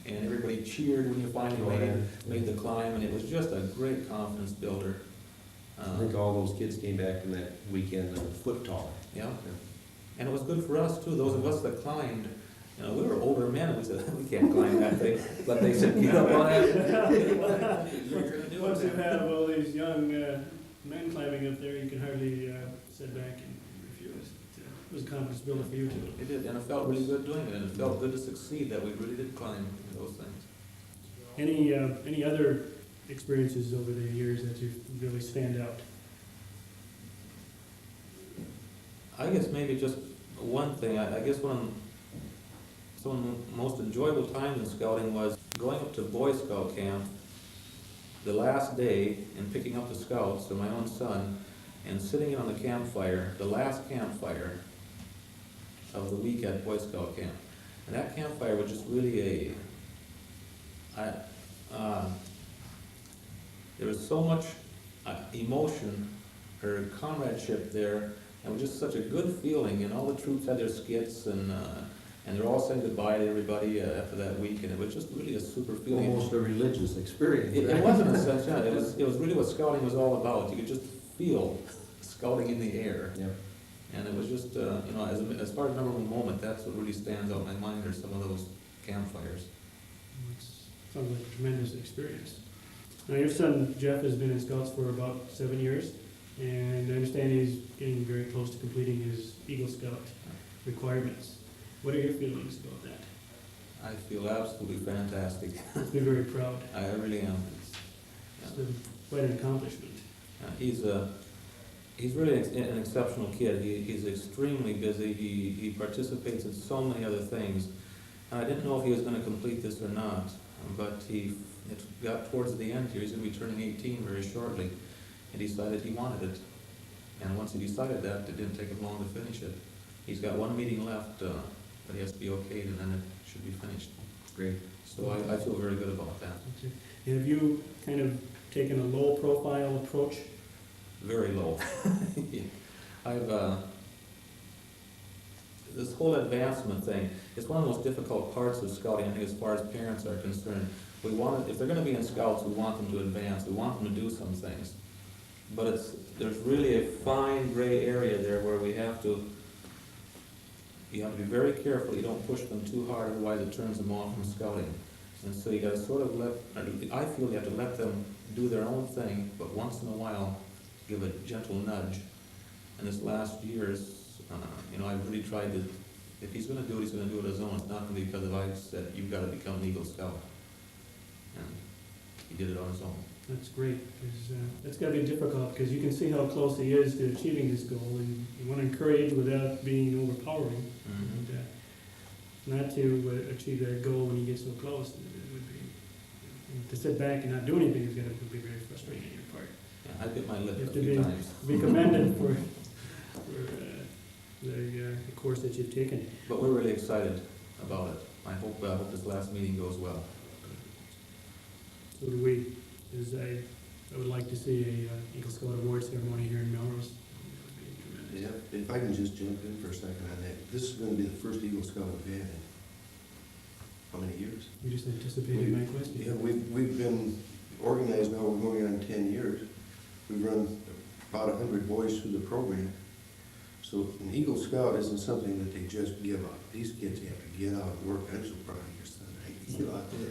and everybody cheered when you finally made the climb, and it was just a great confidence builder. I think all those kids came back from that weekend a foot taller. Yeah, and it was good for us too, those of us that climbed. You know, we were older men, we said, we can't climb that thing, but they said, get up on it. You're gonna do Once you it. have all these young men climbing up there, you can hardly sit back and refuse. It was a confidence builder for you too. It did, and it felt really good doing it, and it felt good to succeed, that we really did climb those things. Any other experiences over the years that you really stand out? I guess maybe just one thing, I guess some of the most enjoyable times in scouting was going up to Boy Scout camp the last day and picking up the scouts, or my own son, and sitting on the campfire, the last campfire of the week at Boy Scout camp. And that campfire was just really there was so much emotion or comradeship there, and it was just such a good feeling, and all the troops had their skits, and they're all saying goodbye to everybody after that week, and it was just really a super feeling. Almost a religious experience. It wasn't a sense, yeah, it was really what scouting was all about. You could just feel scouting in the air. Yeah. And it was just, you know, as far as memorable moment, that's what really stands out in my mind, are some of those campfires. Sounds like a tremendous experience. Now, your son Jeff has been in Scouts for about 7 years, and I understand he's getting very close to completing his Eagle Scout requirements. What are your feelings about that? I feel absolutely fantastic. Makes me very proud. I really am. It's quite an accomplishment. He's really an exceptional kid. He's extremely busy. He participates in so many other things. And I didn't know if he was going to complete this or not, but it got towards the end here. He's going to be turning 18 very shortly, and decided he wanted it. And once he decided that, it didn't take him long to finish it. He's got one meeting left, but he has to be okayed, and then it should be finished. Great. So I feel very good about that. Okay. And have you kind of taken a low-profile approach? Very low. This whole advancement thing, it's one of the most difficult parts of scouting, I think, as far as parents are concerned. If they're gonna be in Scouts, we want them to advance, we want them to do some things. But there's really a fine gray area there where you have to be very careful you don't push them too hard, otherwise it turns them off from scouting. And so you gotta sort of I feel you have to let them do their own thing, but once in a while, give a gentle nudge. And this last year's, you know, I've really tried to, if he's gonna do it, he's gonna do it his own. It's not gonna be because I said, you've gotta become an Eagle Scout. And he did it on his own. That's great. That's got to be difficult because you can see how close he is to achieving this goal, and you want to encourage without being overpowering. Mm-hmm. And not to achieve that goal when you get so close, it would be to sit back and not do anything is going to be very frustrating on your part. Yeah, I bit my lip You a have to few times. be commended for the course that you've taken. But we're really excited about it. I hope this last meeting goes well. So do we. I would like to see a Eagle Scout award ceremony here in Melrose. That would be tremendous. Yeah, if I can just jump in for a second on that, this is gonna be the first Eagle Scout we've had in how many years? You just anticipated my question. Yeah, we've been organized now, we're going on 10 years. We've run about 100 boys through the program. So an Eagle Scout isn't something that they just give up. These kids have to get out and work. I'm so proud of your son.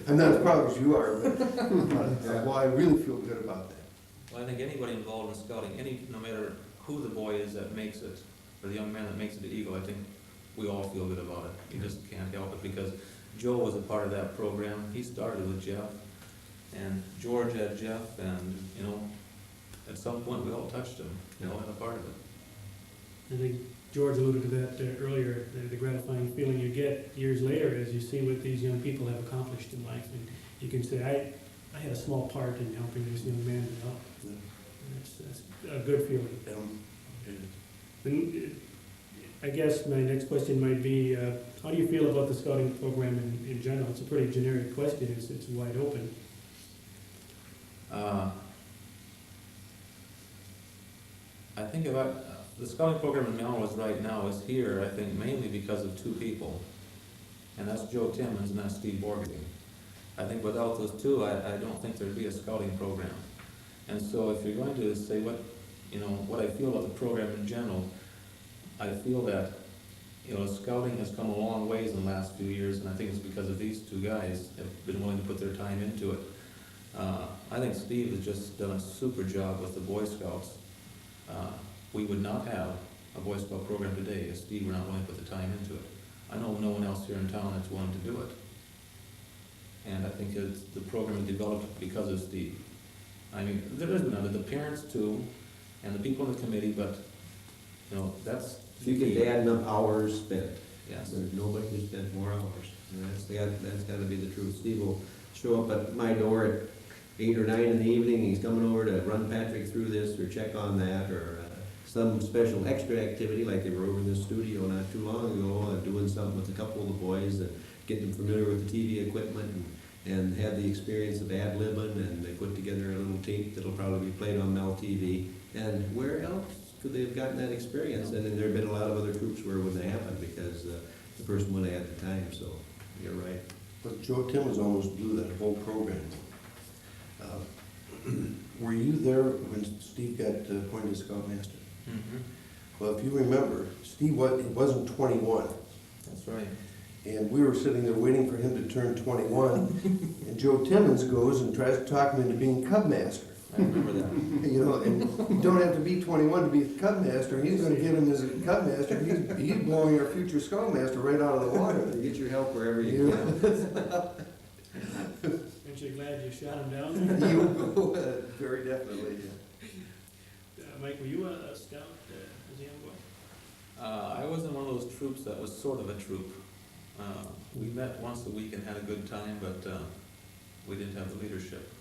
I'm not as proud as you are, but well, I really feel good about that. Well, I think anybody involved in scouting, no matter who the boy is that makes it, or the young man that makes it to Eagle, I think we all feel good about it. You just can't help it, because Joe was a part of that program. He started with Jeff, and George had Jeff, and, at some point, we all touched him, and a part of it. I think George alluded to that earlier, the gratifying feeling you get years later as you see what these young people have accomplished in life. And you can say, I had a small part in helping this young man develop. And that's a good feeling. And I guess my next question might be, how do you feel about the scouting program in general? It's a pretty generic question, it's wide open. I think the scouting program in Melrose right now is here, I think, mainly because of two people. And that's Joe Timmons and that's Steve Borgedy. I think without those two, I don't think there'd be a scouting program. And so if you're going to say what I feel about the program in general, I feel that, scouting has come a long ways in the last few years, and I think it's because of these two guys have been willing to put their time into it. I think Steve has just done a super job with the Boy Scouts. We would not have a Boy Scout program today if Steve were not willing to put the time into it. I know no one else here in town that's willing to do it. And I think the program is developed because of Steve. I mean, there is none of the parents too, and the people in the committee, but, that's. If you can add enough hours spent. Yes. There's nobody who spent more hours. And that's gotta be the truth. Steve will show up at my door at 8 or 9 in the evening, he's coming over to run Patrick through this, or check on that, or some special extra activity, like they were over in the studio not too long ago, doing something with a couple of the boys, and getting them familiar with the TV equipment, and had the experience of ad-libbing, and they put together a little tape that'll probably be played on Mel-TV. And where else could they have gotten that experience? And then there have been a lot of other troops where it wouldn't happen, because the person wouldn't have had the time, so you're right. But Joe Timmons almost blew that whole program. Were you there when Steve got appointed as Scoutmaster? Mm-hmm. Well, if you remember, Steve wasn't 21. That's right. And we were sitting there waiting for him to turn 21. And Joe Timmons goes and tries to talk him into being Cubmaster. I remember that. And you don't have to be 21 to be a Cubmaster. He's going to get him as a Cubmaster. He's blowing our future Scoutmaster right out of the water. Get your help wherever you can. Aren't you glad you shot him down? You go, very definitely. Mike, were you a scout as a young boy? I was in one of those troops that was sort of a troop. We met once a week and had a good time, but we didn't have the leadership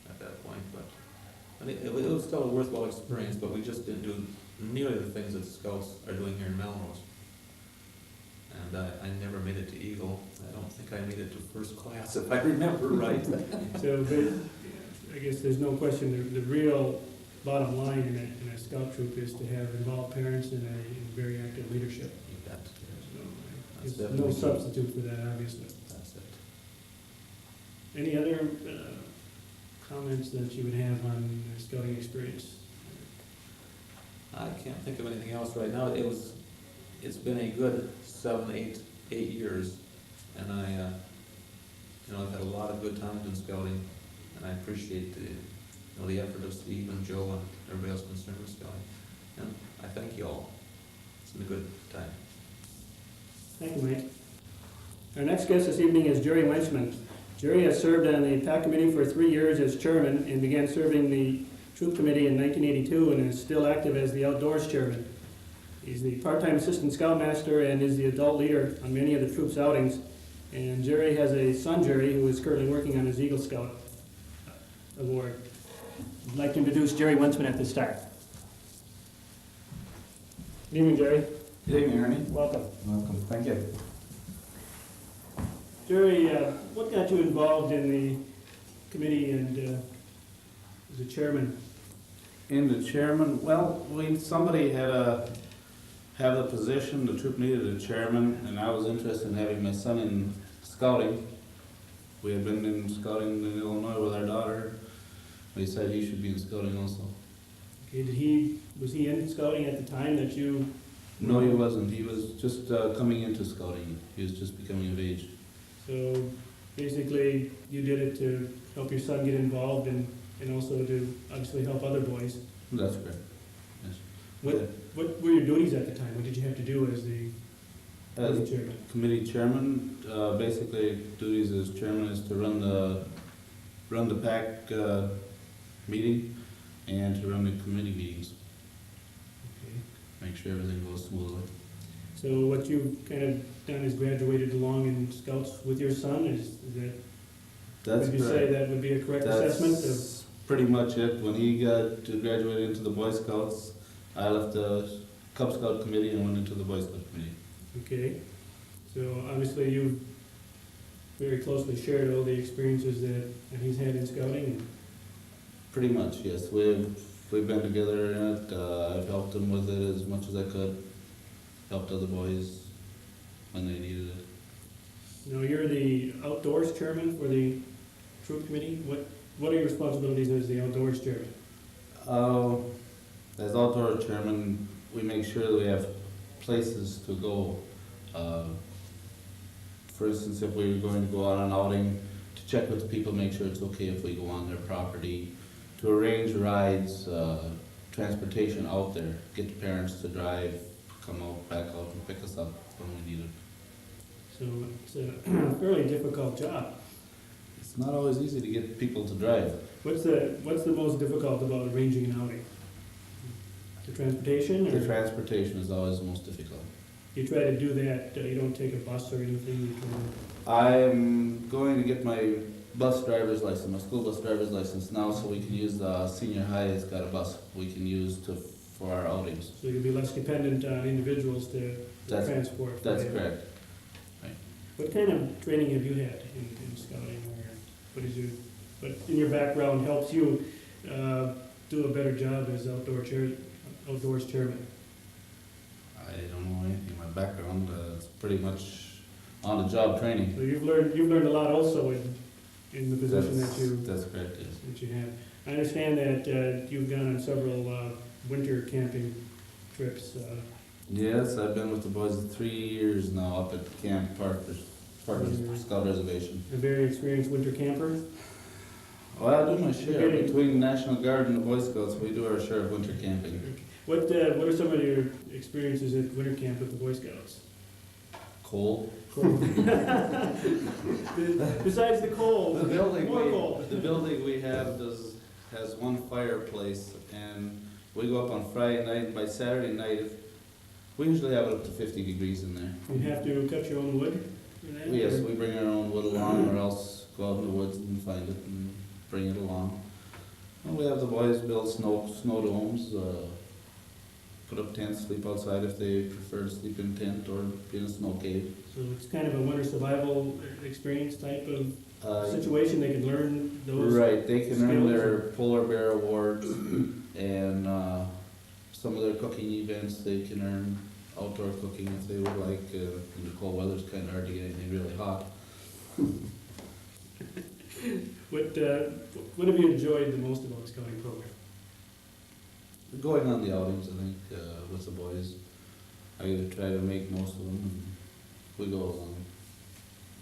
at that point. But it was still a worthwhile experience, but we just didn't do nearly the things that the Scouts are doing here in Melrose. And I never made it to Eagle. I don't think I made it to first class, if I remember right. So, but I guess there's no question, the real bottom line in a scout troop is to have involved parents and a very active leadership. You bet. So, there's no substitute for that, obviously. That's it. Any other comments that you would have on the scouting experience? I can't think of anything else right now. It's been a good 7, 8 years, and I've had a lot of good times in scouting, and I appreciate the effort of Steve and Joe and everybody else concerned with scouting. And I thank you all. It's been a good time. Thank you, Mike. Our next guest this evening is Jerry Wenchman. Jerry has served on the PAC committee for 3 years as chairman and began serving the troop committee in 1982 and is still active as the outdoors chairman. He's the part-time assistant scoutmaster and is the adult leader on many of the troop's outings. And Jerry has a son, Jerry, who is currently working on his Eagle Scout award. I'd like to introduce Jerry Wenchman at the start. Good evening, Jerry. Good evening, Ernie. Welcome. Welcome. Thank you. Jerry, what got you involved in committee and as a chairman? In the chairman, well, somebody had have the position, the troop needed a chairman, and I was interested in having my son in scouting. We had been in scouting in Illinois with our daughter. We decided he should be in scouting also. Okay, was he in scouting at the time that you? No, he wasn't. He was just coming into scouting. He was just becoming of age. So basically, you did it to help your son get involved and also to obviously help other boys. That's correct. Yes. What were your duties at the time? What did you have to do as the As chairman? committee chairman, basically duties as chairman is to run the PAC meeting and to run the committee meetings, Okay. make sure everything goes smoothly. So what you've kind of done is graduated along in scouts with your son, is that, That's would you say correct. that would be a correct assessment of? That's pretty much it. When he got to graduate into the Boy Scouts, I left the Cub Scout committee and went into the Boy Scout committee. Okay, so obviously you've very closely shared all the experiences that he's had in scouting. Pretty much, yes. We've been together in it. I've helped him with it as much as I could. Helped other boys when they needed it. Now, you're the outdoors chairman for the troop committee. What are your responsibilities as the outdoors chairman? As outdoor chairman, we make sure that we have places to go. For instance, if we were going to go on an outing, to check with the people, make sure it's okay if we go on their property, to arrange rides, transportation out there, get the parents to drive, come out, back out and pick us up when we need it. So it's a fairly difficult job. It's not always easy to get people to drive. What's the most difficult about arranging an outing? The transportation, or The transportation is always the most difficult. you try to do that? You don't take a bus or anything. You I'm going to get my bus driver's license, my school bus driver's license now, so we can use the senior high has got a bus we can use for our outings. so you'll be less dependent on individuals to That's- transport. That's correct. What kind of training have you had in scouting? What in your background helps you do a better job as outdoors chairman? I don't know anything. My background is pretty much on-the-job training. So you've learned a lot also in the position That's correct, yes. that you have. I understand that you've gone on several winter camping trips. Yes, I've been with the boys 3 years now up at Camp Parker Scout Reservation. A very experienced winter camper. Well, I do my share. Between National Guard and the Boy Scouts, we do our share of winter camping. What are some of your experiences at winter camp with the Boy Scouts? Cold. Besides the cold, The building more cold. The building we have has one fireplace, and we go up on Friday night, and by Saturday night, we usually have it up to 50 degrees in there. You have to cut your own wood for that? Yes, or- we bring our own wood along, or else go out in the woods and find it and bring it along. And we have the boys build snow domes, put up tents, sleep outside if they prefer to sleep in tent or in a snow cave. So it's kind of a winter survival experience type of Uh, situation. They can learn those. Right, they can earn skills. their polar bear awards and some of their cooking events. They can earn outdoor cooking if they would like. In the cold weather, it's kind of hard to get anything really hot. What have you enjoyed the most about the scouting program? Going on the outings, I think, with the boys. I try to make most of them, and we go along,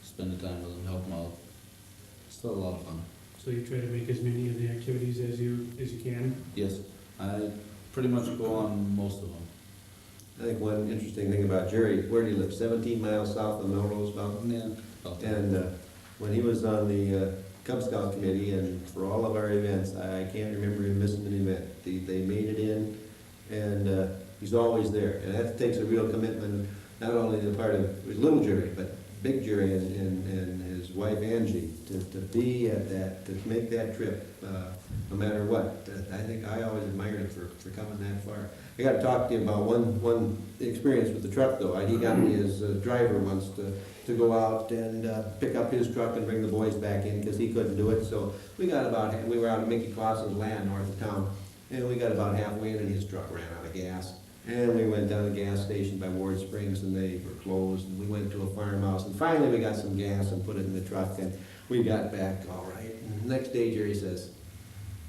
spend the time with them, help them out. Still a lot of fun. So you try to make as many of the activities as you can? Yes, I pretty much go on most of them. I think one interesting thing about Jerry, where do you live? 17 miles south of Melrose Mountain? Yeah, about that. And when he was on the Cub Scout committee and for all of our events, I can't remember him missing an event. They made it in, and he's always there. And that takes a real commitment, not only the part of little Jerry, but big Jerry and his wife Angie, to be at that, to make that trip, no matter what. I think I always admired him for coming that far. I gotta talk to you about one experience with the truck though. He got me as a driver once to go out and pick up his truck and bring the boys back in, because he couldn't do it. So we were out at Mickey Claus's land north of town, and we got about halfway in and his truck ran out of gas. And we went down to the gas station by Ward Springs and they were closed, and we went to a farmhouse, and finally we got some gas and put it in the truck, and we got back all right. And the next day Jerry says,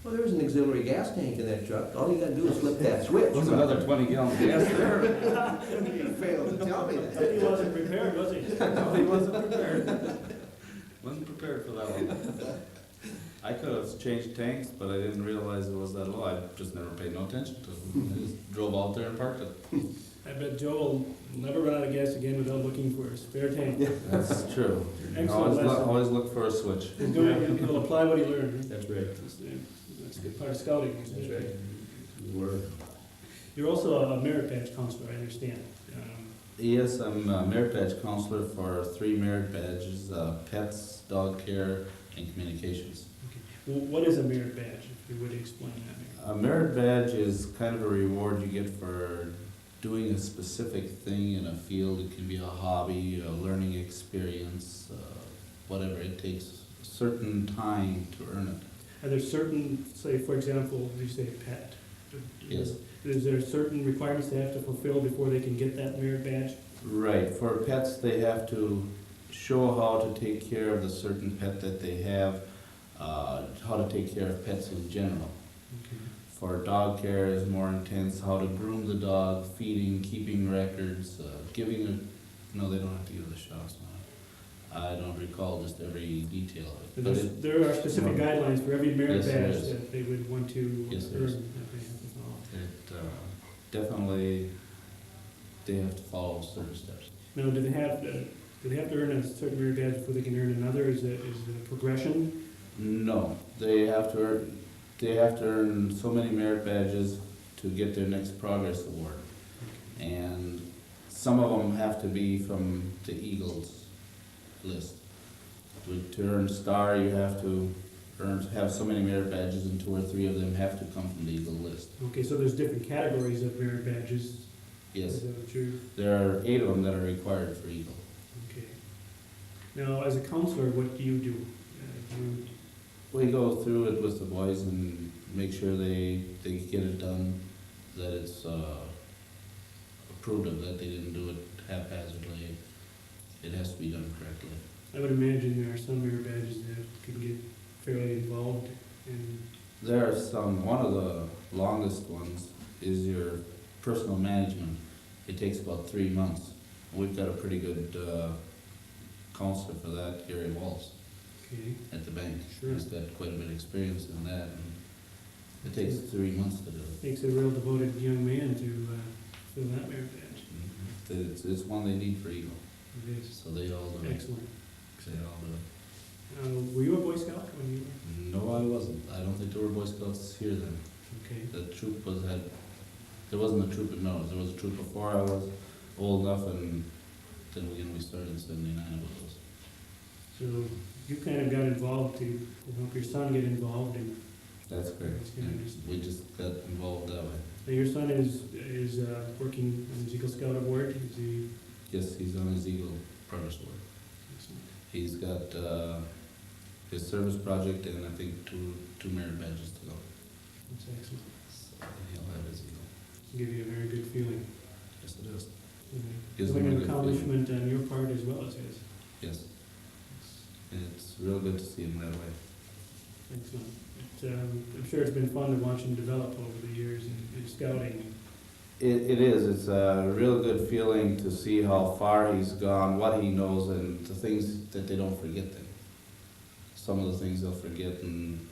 well, there's an auxiliary gas tank in that truck. All you gotta do is flip that switch. There's another 20 gallons of gas there. You failed to tell me that. He wasn't prepared, was he? No, he wasn't prepared. Wasn't prepared for that one. I could have changed tanks, but I didn't realize it was that low. I just never paid no attention to it. I just drove out there and parked it. I bet Joe will never run out of gas again without looking for a spare tank. That's true. Excellent Always, lesson. always look for a switch. He'll apply what he learned. That's right. That's a good part of scouting. That's right. We're You're also a merit badge counselor, I understand. Yes, I'm a merit badge counselor for 3 merit badges, pets, dog care, and communications. Well, what is a merit badge, if you would explain that? A merit badge is kind of a reward you get for doing a specific thing in a field. It can be a hobby, a learning experience, whatever. It takes a certain time to earn it. Are there certain, say, for example, you say pet? Yes. Is there certain requirements they have to fulfill before they can get that merit badge? Right. For pets, they have to show how to take care of the certain pet that they have, how to take care of pets in general. Okay. For dog care is more intense, how to groom the dog, feeding, keeping records, giving a, no, they don't have to give the shots on it. I don't recall just every detail of it. But it There are specific guidelines for every merit Yes, there badge is. that they would want to Yes, there earn. is. That they have to follow. definitely, they have to follow certain steps. Now, do they have to earn a certain merit badge before they can earn another? Is it a progression? No, they have to earn so many merit badges to get their next progress award. And some of them have to be from the Eagles list. To earn star, you have to have so many merit badges, and 2 or 3 of them have to come from the Eagle list. Okay, so there's different categories of merit badges. Yes, Is that what you're? there are 8 of them that are required for Eagle. Okay. Now, as a counselor, what do you do? We go through it with the boys and make sure they get it done, that it's approved of, that they didn't do it haphazardly. It has to be done correctly. I would imagine there are some merit badges that can get fairly involved in. There are some, one of the longest ones is your personal management. It takes about 3 months. We've got a pretty good counselor for that, Gary Walls, Okay. at the bank. Sure. He's got quite a bit of experience in that, and it takes 3 months to do it. Takes a real devoted young man to fill that merit badge. It's one they need for Eagle, It is. so they all do it. Excellent. They all do it. Were you a Boy Scout when you were? No, I wasn't. I don't think there were Boy Scouts here then. Okay. The troop there wasn't a troop in Melrose. There was a troop before I was old enough, and then again we started in '79 with those. So you kind of got involved to help your son get involved, and That's correct. That's good. Yeah, we just got involved that way. now your son is working on his Eagle Scout award. Is he? Yes, he's on his Eagle Progress Award. He's got his service project and I think two merit badges to go. That's excellent. So he'll have his Eagle. Give you a very good feeling. Yes, it is. Feeling Gives them a of good feeling. accomplishment on your part as well as his. Yes. It's real good to see him that way. Excellent. I'm sure it's been fun to watch him develop over the years in scouting. It is. It's a real good feeling to see how far he's gone, what he knows, and the things that they don't forget then. Some of the things they'll forget, and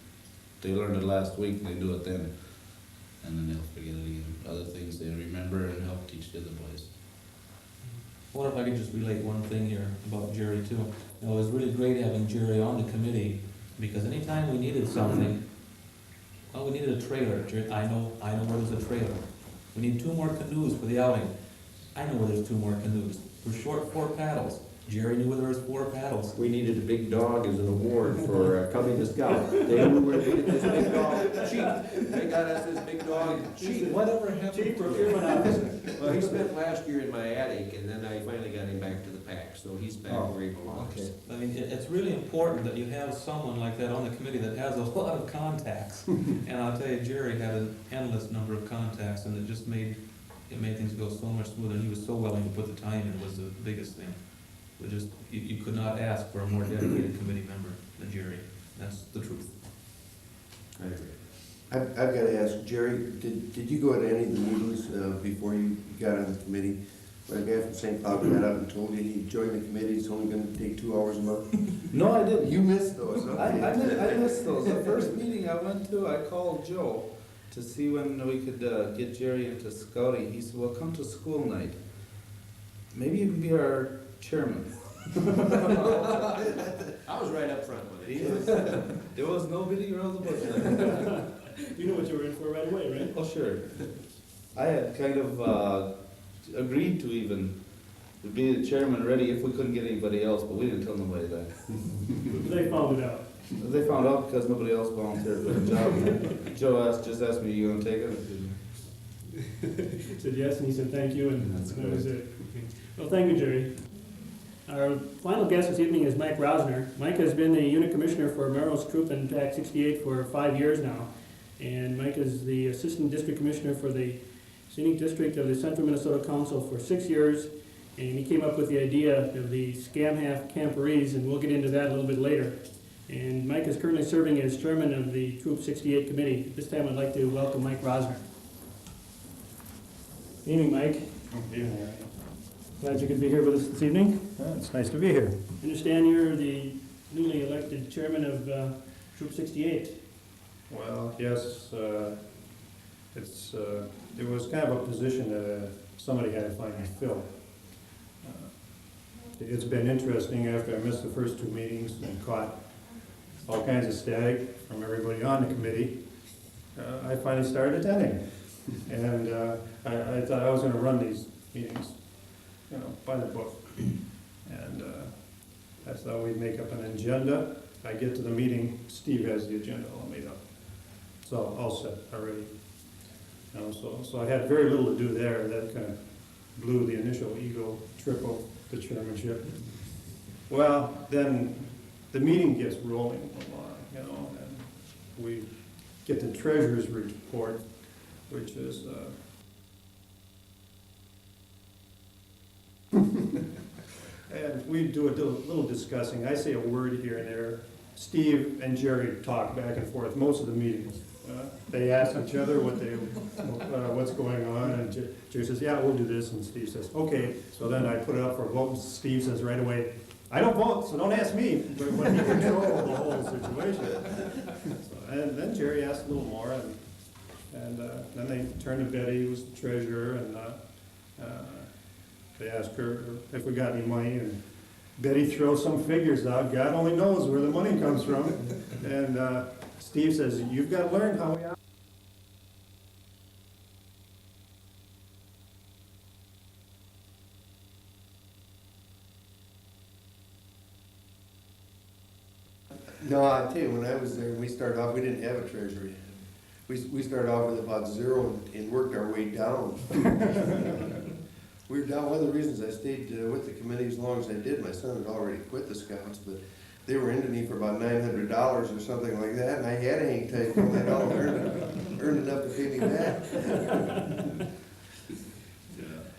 they learned it last week, and they do it then. And then they'll forget it again. Other things they remember and help teach the other boys. What if I could just relate one thing here about Jerry too? You know, it was really great having Jerry on the committee, because anytime we needed something, well, we needed a trailer. I know where there's a trailer. We need 2 more canoes for the outing. I know where there's 2 more canoes. We're short 4 paddles. Jerry knew there was 4 paddles. We needed a big dog as an award for coming to scout. They knew where to get this big dog cheap. They got us this big dog cheap. Whatever happened Chief to procurement officer. Well, he spent last year in my attic, and then I finally got him back to the pack, so he's back where he belongs. Okay. I mean, it's really important that you have someone like that on the committee that has a lot of contacts. And I'll tell you, Jerry had an endless number of contacts, and it made things go so much smoother. And he was so willing to put the time in was the biggest thing. But just, you could not ask for a more dedicated committee member than Jerry. That's the truth. I agree. I've got to ask, Jerry, did you go to any of the meetings before you got on the committee? When a guy from St. Cloud got up and told you he joined the committee, it's only going to take 2 hours a month? No, I didn't. You missed those, I okay? missed those. The first meeting I went to, I called Joe to see when we could get Jerry into scouting. He said, well, come to school night. Maybe you can be our chairman. I was right up front with it. There was no beating around the bush. You know what you were in for right away, right? Oh, sure. I had kind of agreed to even be the chairman already if we couldn't get anybody else, but we didn't tell nobody that. They found it out. They found out because nobody else volunteered for the job. Joe just asked me, you gonna take it? He said yes, and he said thank you, and That's that was it. Well, thank you, Jerry. Our final guest this evening is Mike Rosner. Mike has been the unit commissioner for Melrose Troop in TAC 68 for 5 years now. And Mike is the assistant district commissioner for the scenic district of the Central Minnesota Council for 6 years. And he came up with the idea of the scam-half camporees, and we'll get into that a little bit later. And Mike is currently serving as chairman of the Troop 68 committee. This time I'd like to welcome Mike Rosner. Good evening, Mike. Good evening. Glad you could be here with us this evening. It's nice to be here. I understand you're the newly elected chairman of Troop 68. Well, yes, it was kind of a position that somebody had to finally fill. It's been interesting after I missed the first 2 meetings and caught all kinds of static from everybody on the committee. I finally started attending. And I thought I was going to run these meetings, by the book. And I thought we'd make up an agenda. I get to the meeting, Steve has the agenda all made up. So all set already. So I had very little to do there. That kind of blew the initial ego trip of the chairmanship. Well, then the meeting gets rolling along, and we get the treasurer's report, which is and we do a little discussing. I say a word here and there. Steve and Jerry talk back and forth most of the meetings. They ask each other what's going on, and Jerry says, "Yeah, we'll do this," and Steve says, "Okay." So then I put it up for a vote, and Steve says right away, "I don't vote, so don't ask me." But he controlled the whole situation. And then Jerry asked a little more, and then they turned to Betty, who was the treasurer, and they asked her if we got any money, and Betty throws some figures out. God only knows where the money comes from. And Steve says, "You've got to learn how we operate." No, I'll tell you, when I was there, we started off, we didn't have a treasury. We started off with about 0 and worked our way down. We were down. One of the reasons I stayed with the committee as long as I did, my son had already quit the Scouts, but they were into me for about $900 or something like that, and I had to hang tight till that all earned enough to pay me back.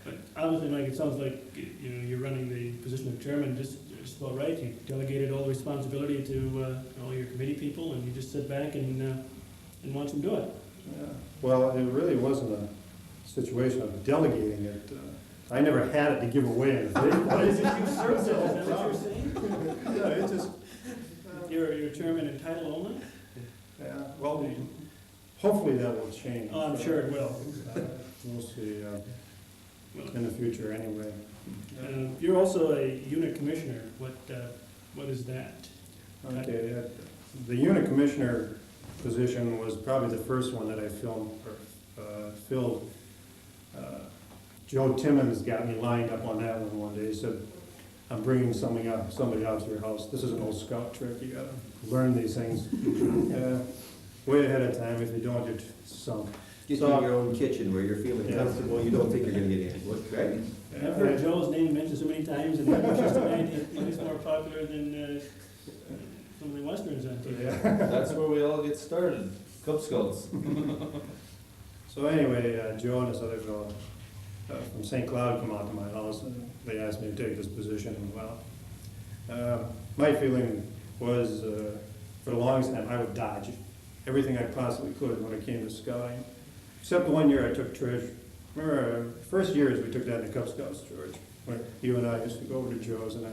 But obviously, Mike, it sounds like you're running the position of chairman just about right. You delegated all the responsibility to all your committee people, and you just sit back and watch them do it. Yeah. Well, it really wasn't a situation of delegating it. I never had it to give away in the first place. Is it usurped? Is that what you're saying? Yeah, it's just, You're chairman in title only? yeah, well, hopefully that will change. Oh, I'm sure it will. We'll see in the future anyway. You're also a unit commissioner. What is that? Okay, the unit commissioner position was probably the first one that I filled. Joe Timmons got me lined up on that one day. He said, I'm bringing somebody out to your house. This is an old scout trick. You gotta learn these things way ahead of time. If you don't, you're sunk. Get So- in your own kitchen where you're feeling Yeah. comfortable, you don't think you're gonna get any. What, right? I've heard Joe's name mentioned so many times, and it's just he's more popular than some of the westerns on TV. Yeah. That's where we all get started, Cub Scouts. So anyway, Joe and this other fellow from St. Cloud come out to my house, and they asked me to take this position. And well, my feeling was, for the longest time, I would dodge everything I possibly could when it came to scouting. Except the one year I took treasure. Remember, first years we took that in the Cub Scouts, George, when you and I used to go over to Joe's, and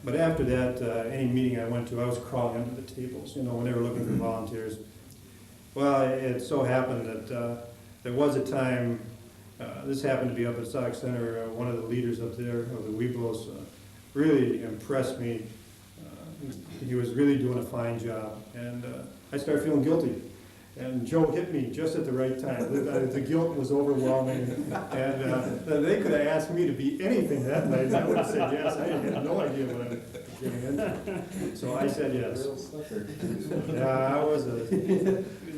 but after that, any meeting I went to, I was crawling under the tables, when they were looking for volunteers. Well, it so happened that there was a time, this happened to be up at Sauk Center, one of the leaders up there, of the Weeblos, really impressed me. He was really doing a fine job, and I started feeling guilty. And Joe hit me just at the right time. The guilt was overwhelming, and they could have asked me to be anything that night, and I would have said yes. I had no idea what I was getting into. So I said yes. Yeah, I was a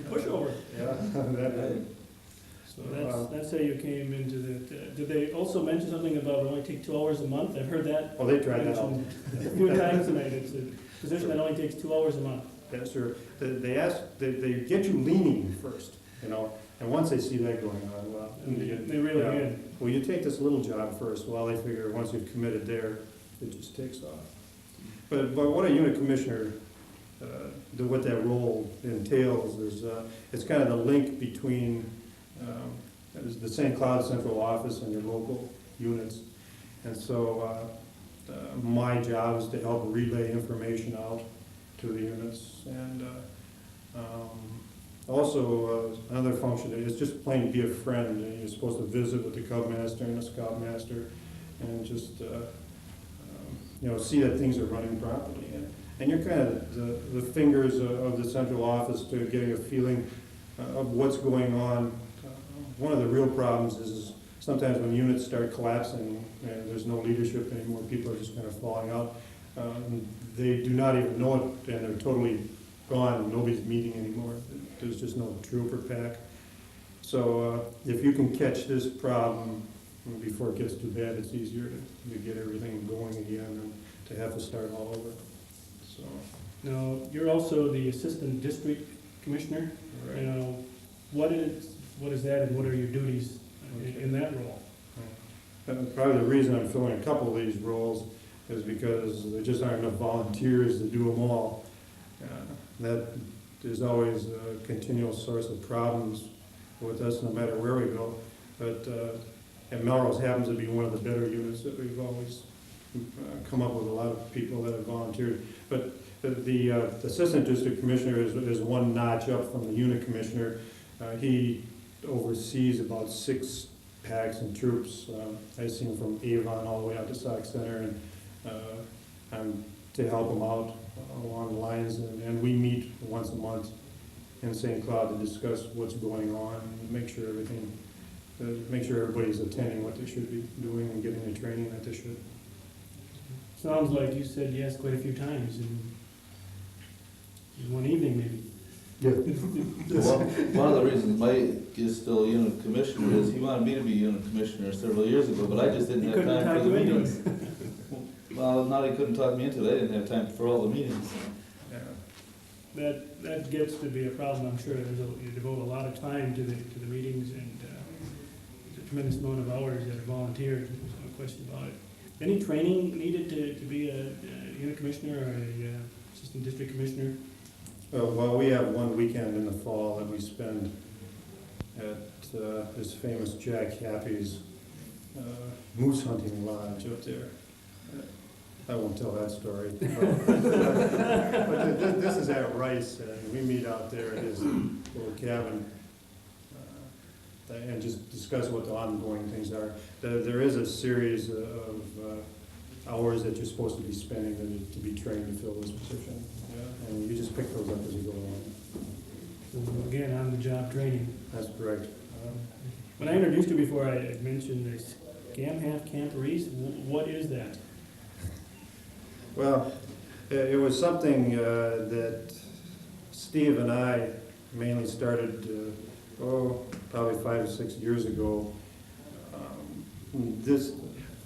Pushover. yeah. So that's how you came into that. Did they also mention something about it only take 2 hours a month? I've heard that Well, they tried that out. mentioned a few times tonight. It's a position that only takes 2 hours a month. That's true. They get you leaning first, and once they see that going on, well. They really yeah. did. Well, you take this little job first, while they figure once you've committed there, it just takes off. But what a unit commissioner, what that role entails is, it's kind of the link between the St. Cloud Central Office and your local units. And so my job is to help relay information out to the units. And also another function is just plain be a friend. And you're supposed to visit with the Cub Master and the Scout Master and just see that things are running properly. And you're kind of the fingers of the central office to getting a feeling of what's going on. One of the real problems is sometimes when units start collapsing and there's no leadership anymore, people are just kind of falling out. They do not even know it, and they're totally gone. Nobody's meeting anymore. There's just no trooper pack. So if you can catch this problem before it gets too bad, it's easier to get everything going again and to have to start all over. So. Now, you're also the Assistant District Commissioner. Right. What is that, and what are your duties in that role? And probably the reason I'm filling a couple of these roles is because there just aren't enough volunteers to do them all. That is always a continual source of problems with us, no matter where we go. But and Melrose happens to be one of the better units that we've always come up with a lot of people that have volunteered. But the Assistant District Commissioner is one notch up from the unit commissioner. He oversees about 6 packs and troops. I've seen him from Avon all the way out to Sauk Center, and I'm to help him out along the lines. And we meet once a month in St. Cloud to discuss what's going on and make sure everybody's attending what they should be doing and getting the training that they should. Sounds like you said yes quite a few times in one evening, maybe. Yeah. Well, one of the reasons Mike is still unit commissioner is he wanted me to be unit commissioner several years ago, but I just didn't You have couldn't time talk for the you into meetings. Well, not he couldn't talk me into it, I didn't have time for all the meetings. Yeah. That gets to be a problem, I'm sure. You devote a lot of time to the meetings, and there's a tremendous amount of hours that are volunteered, there's no question about it. Any training needed to be a unit commissioner or a assistant district commissioner? Well, we have one weekend in the fall that we spend at this famous Jack Happy's moose hunting lodge up there. I won't tell that story. But this is at Rice, and we meet out there at his little cabin and just discuss what the ongoing things are. There is a series of hours that you're supposed to be spending to be trained to fill this position. Yeah. And you just pick those up as you go along. So again, on-the-job training. That's correct. When I introduced you before, I had mentioned the Scam Half Camporees. What is that? Well, it was something that Steve and I mainly started, probably 5 or 6 years ago.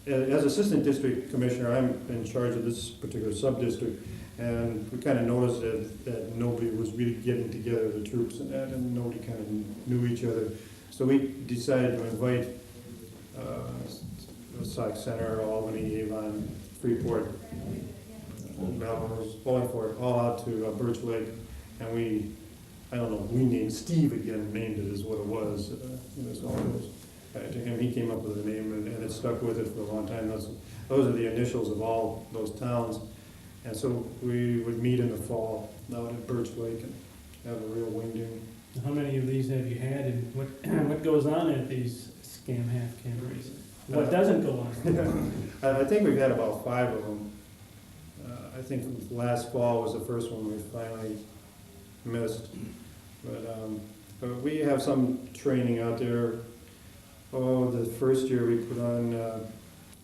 As Assistant District Commissioner, I'm in charge of this particular sub-district, and we kind of noticed that nobody was really getting together, the troops and that, and nobody kind of knew each other. So we decided to invite Sauk Center, Albany, Avon, Freeport, Melrose, Bollingford, all out to Birch Lake, and we named Steve again, named it is what it was. It was all those. To him, he came up with the name, and it stuck with it for a long time. Those are the initials of all those towns. And so we would meet in the fall out at Birch Lake and have a real wingding. How many of these have you had, and what goes on at these scam half camporees? What doesn't go on? I think we've had about 5 of them. I think last fall was the first one we finally missed. But we have some training out there. The first year we put on,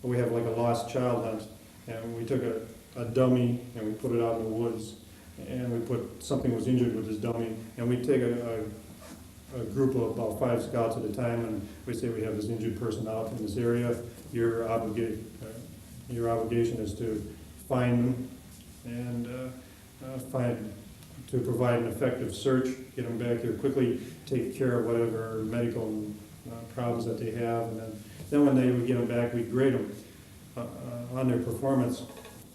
we have like a lost child hunt, and we took a dummy and we put it out in the woods, and we put, something was injured with this dummy, and we take a group of about 5 scouts at a time, and we say we have this injured person out in this area. Your obligation is to find them and to provide an effective search, get them back here quickly, take care of whatever medical problems that they have, and then when they would get them back, we'd grade them on their performance.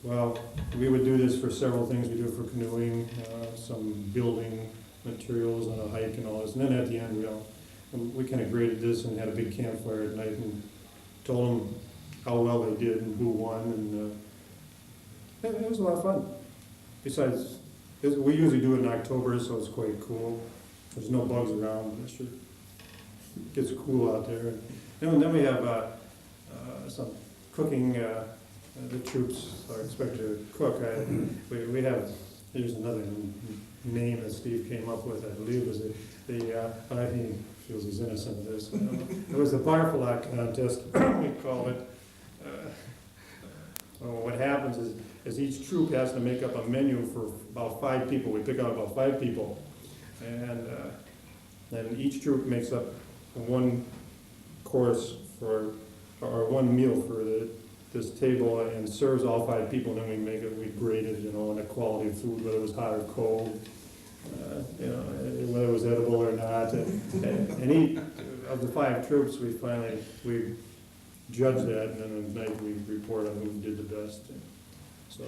Well, we would do this for several things. We do it for canoeing, some building materials on a hike and all this, and then at the end, we kind of graded this and had a big campfire at night and told them how well they did and who won, and it was a lot of fun. Besides, we usually do it in October, so it's quite cool. There's no bugs around. It gets cool out there. And then we have some cooking. The troops are expected to cook. We have, here's another name that Steve came up with, I believe, was I think he feels he's innocent of this. It was the Barfalak contest, we call it. What happens is each troop has to make up a menu for about 5 people. We pick out about 5 people. And then each troop makes up one course or one meal for this table and serves all 5 people, and then we grade it, on the quality of food, whether it was hot or cold, whether it was edible or not. And each of the 5 troops, we judge that, and then at night we report on who did the best. So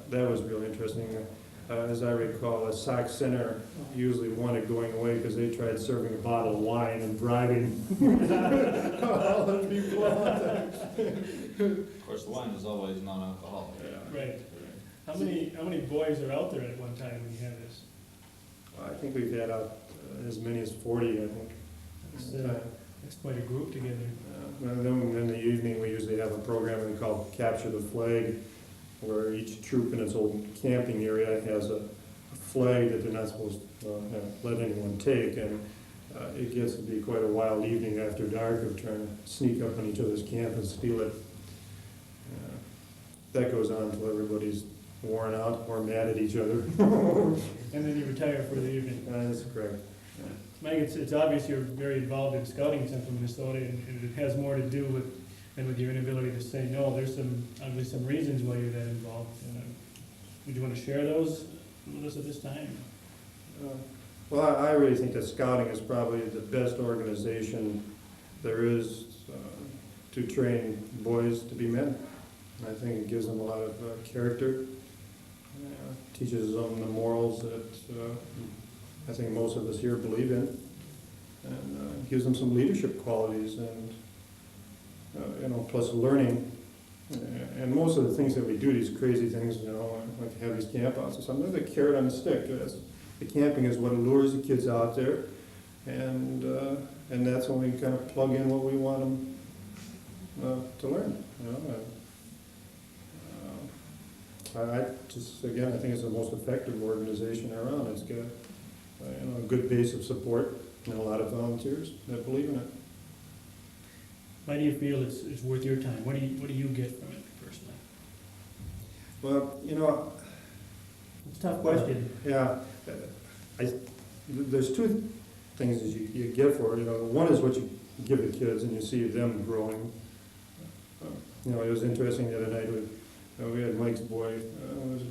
that was really interesting. As I recall, a Sauk Center usually wanted going away because they tried serving a bottle of wine and bribing all the people out there. Of course, the wine is always non-alcoholic. Yeah. Right. How many boys are out there at one time when you have this? I think we've had out as many as 40, I think. That's quite a group together. And then in the evening, we usually have a program we call Capture the Flag, where each troop in its old camping area has a flag that they're not supposed to let anyone take, and it gets to be quite a wild evening after dark of trying to sneak up on each other's camp and steal it. That goes on until everybody's worn out or mad at each other. And then you retire for the evening. That's correct. Mike, it's obvious you're very involved in scouting in Central Minnesota, and it has more to do with your inability to say no. There's obviously some reasons why you're that involved. Would you want to share those with us at this time? Well, I really think that scouting is probably the best organization there is to train boys to be men. I think it gives them a lot of character, teaches them the morals that I think most of us here believe in, and gives them some leadership qualities and, plus learning. And most of the things that we do, these crazy things, like have these campouts or something, they're the carrot on the stick. The camping is what lures the kids out there, and that's when we kind of plug in what we want them to learn. I think it's the most effective organization around. It's got a good base of support and a lot of volunteers that believe in it. Why do you feel it's worth your time? What do you get from it personally? Well, you know, It's a tough question. yeah, there's two things that you get for it. You know, one is what you give the kids, and you see them growing. You know, it was interesting the other night with, we had Mike's boy, was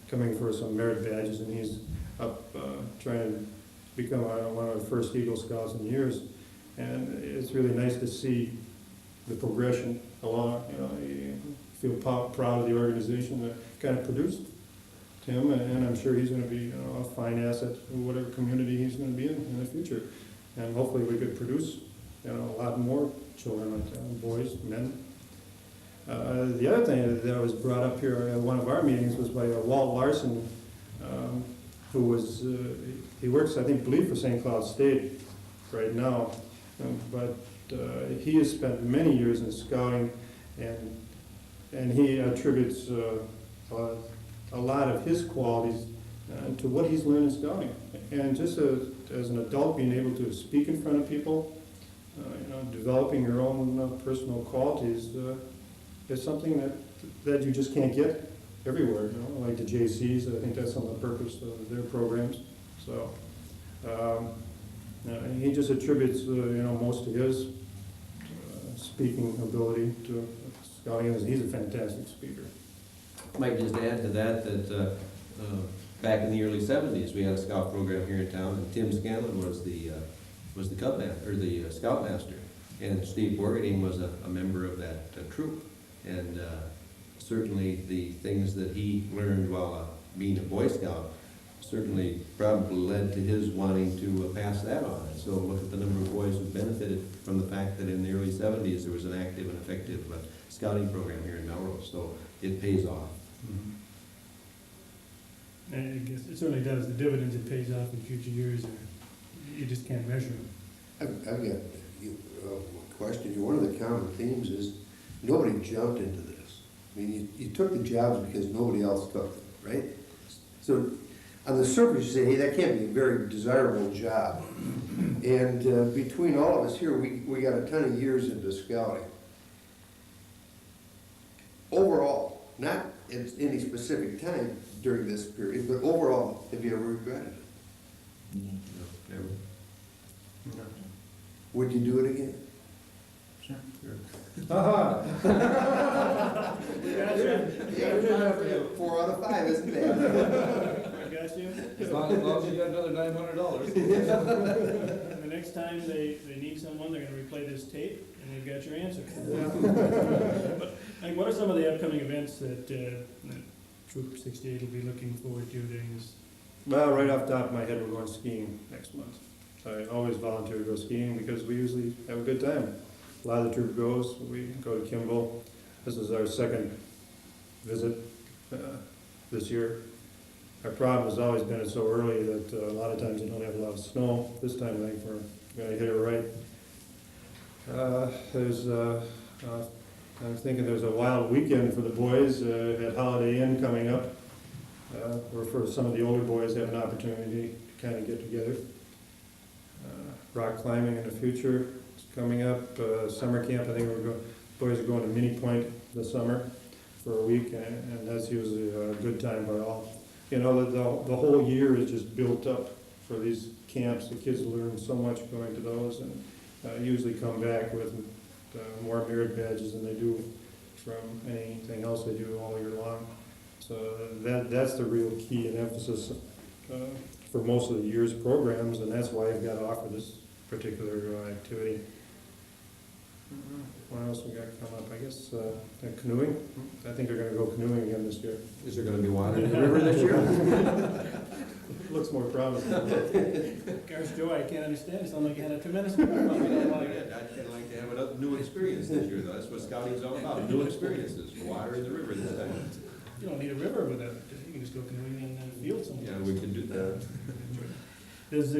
coming for some merit badges, and he's up, trying to become one of the first Eagle Scouts in years. And it's really nice to see the progression along, you know, you feel proud of the organization that kind of produced him, and I'm sure he's gonna be, you know, a fine asset in whatever community he's gonna be in the future. And hopefully we could produce, you know, a lot more children like that, boys, men. The other thing that was brought up here at one of our meetings was by Walt Larson, who was, he works, I believe for St. Cloud State right now, but he has spent many years in scouting, and he attributes a lot of his qualities to what he's learned in scouting. And just as an adult, being able to speak in front of people, you know, developing your own personal qualities is something that you just can't get everywhere, you know, like the JCs. I think that's on the purpose of their programs. So he just attributes, you know, most of his speaking ability to scouting. He's a fantastic speaker. Might just add to that, back in the early 70s, we had a scout program here in town, and Tim Scanlon was the scoutmaster, and Steve Borgadine was a member of that troop. And certainly the things that he learned while being a Boy Scout certainly probably led to his wanting to pass that on. And so look at the number of boys who benefited from the fact that in the early 70s there was an active and effective scouting program here in Melrose. So it pays off. And I guess it certainly does. The dividends it pays off in future years, you just can't measure them. I've got a question here. One of the common themes is nobody jumped into this. I mean, you took the jobs because nobody else took them, right? So on the surface, you say, hey, that can't be a very desirable job. And between all of us here, we got a ton of years into scouting. Overall, not at any specific time during this period, but overall, have you ever regretted it? No, never. No. Would you do it again? Sure. Yeah, it doesn't have to have 4 out of 5, isn't it? I got you. As long as you got another $900. And the next time they need someone, they're gonna replay this tape, and they've got your answer. But, like, what are some of the upcoming events that Troop 68 will be looking forward to during this? Well, right off the top of my head, we're going skiing next month. I always volunteer to go skiing because we usually have a good time. A lot of the troop goes. We go to Kimball. This is our second visit this year. Our problem has always been it's so early that a lot of times you don't have a lot of snow. This time I think we're going to hit it right. I'm thinking there's a wild weekend for the boys at Holiday Inn coming up, where for some of the older boys have an opportunity to kind of get together. Rock climbing in the future is coming up. Summer camp, I think boys are going to Mini Point this summer for a week, and that's usually a good time by all. You know, the whole year is just built up for these camps. The kids learn so much going to those, and usually come back with more merit badges than they do from anything else they do all year long. So that's the real key and emphasis for most of the year's programs, and that's why I've got to offer this particular activity. What else we got coming up? I guess canoeing. I think they're going to go canoeing again this year. Is there going to be water in the river this year? Looks more promising. Gosh, Joe, I can't understand. It sounds like you had a tremendous amount of fun. I'd like to have a new experience this year, though. That's what scouting's all about, new experiences. Water in the river this time. You don't need a river with that. You can just go canoeing in the field somewhere. Yeah, we can do that. Does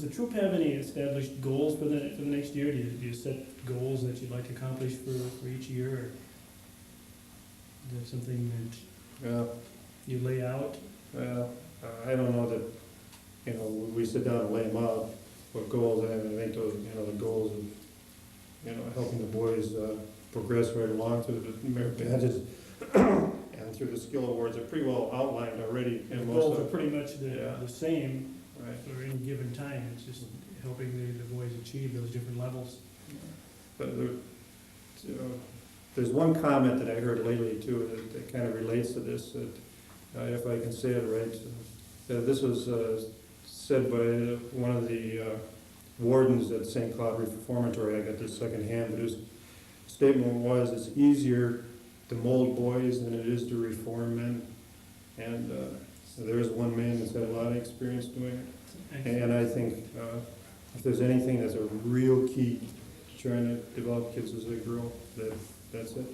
the troop have any established goals for the next year? Do you set goals that you'd like to accomplish for each year, or is there something that you lay out? I don't know that, you know, we sit down and lay them out, what goals I have. I think those, you know, the goals of, you know, helping the boys progress right along through the merit badges and and through the skill awards are pretty well outlined already. And the in most goals are of- pretty much Yeah. the same Right. for any given time. It's just helping the boys achieve those different levels. But there's one comment that I heard lately too, that kind of relates to this, that, if I can say it right. This was said by one of the wardens at St. Cloud Reformatory. I got this secondhand, but his statement was, it's easier to mold boys than it is to reform men. And there's one man that's had a lot of experience doing it. And I think if there's anything that's a real key to trying to develop kids as they grow, that's it.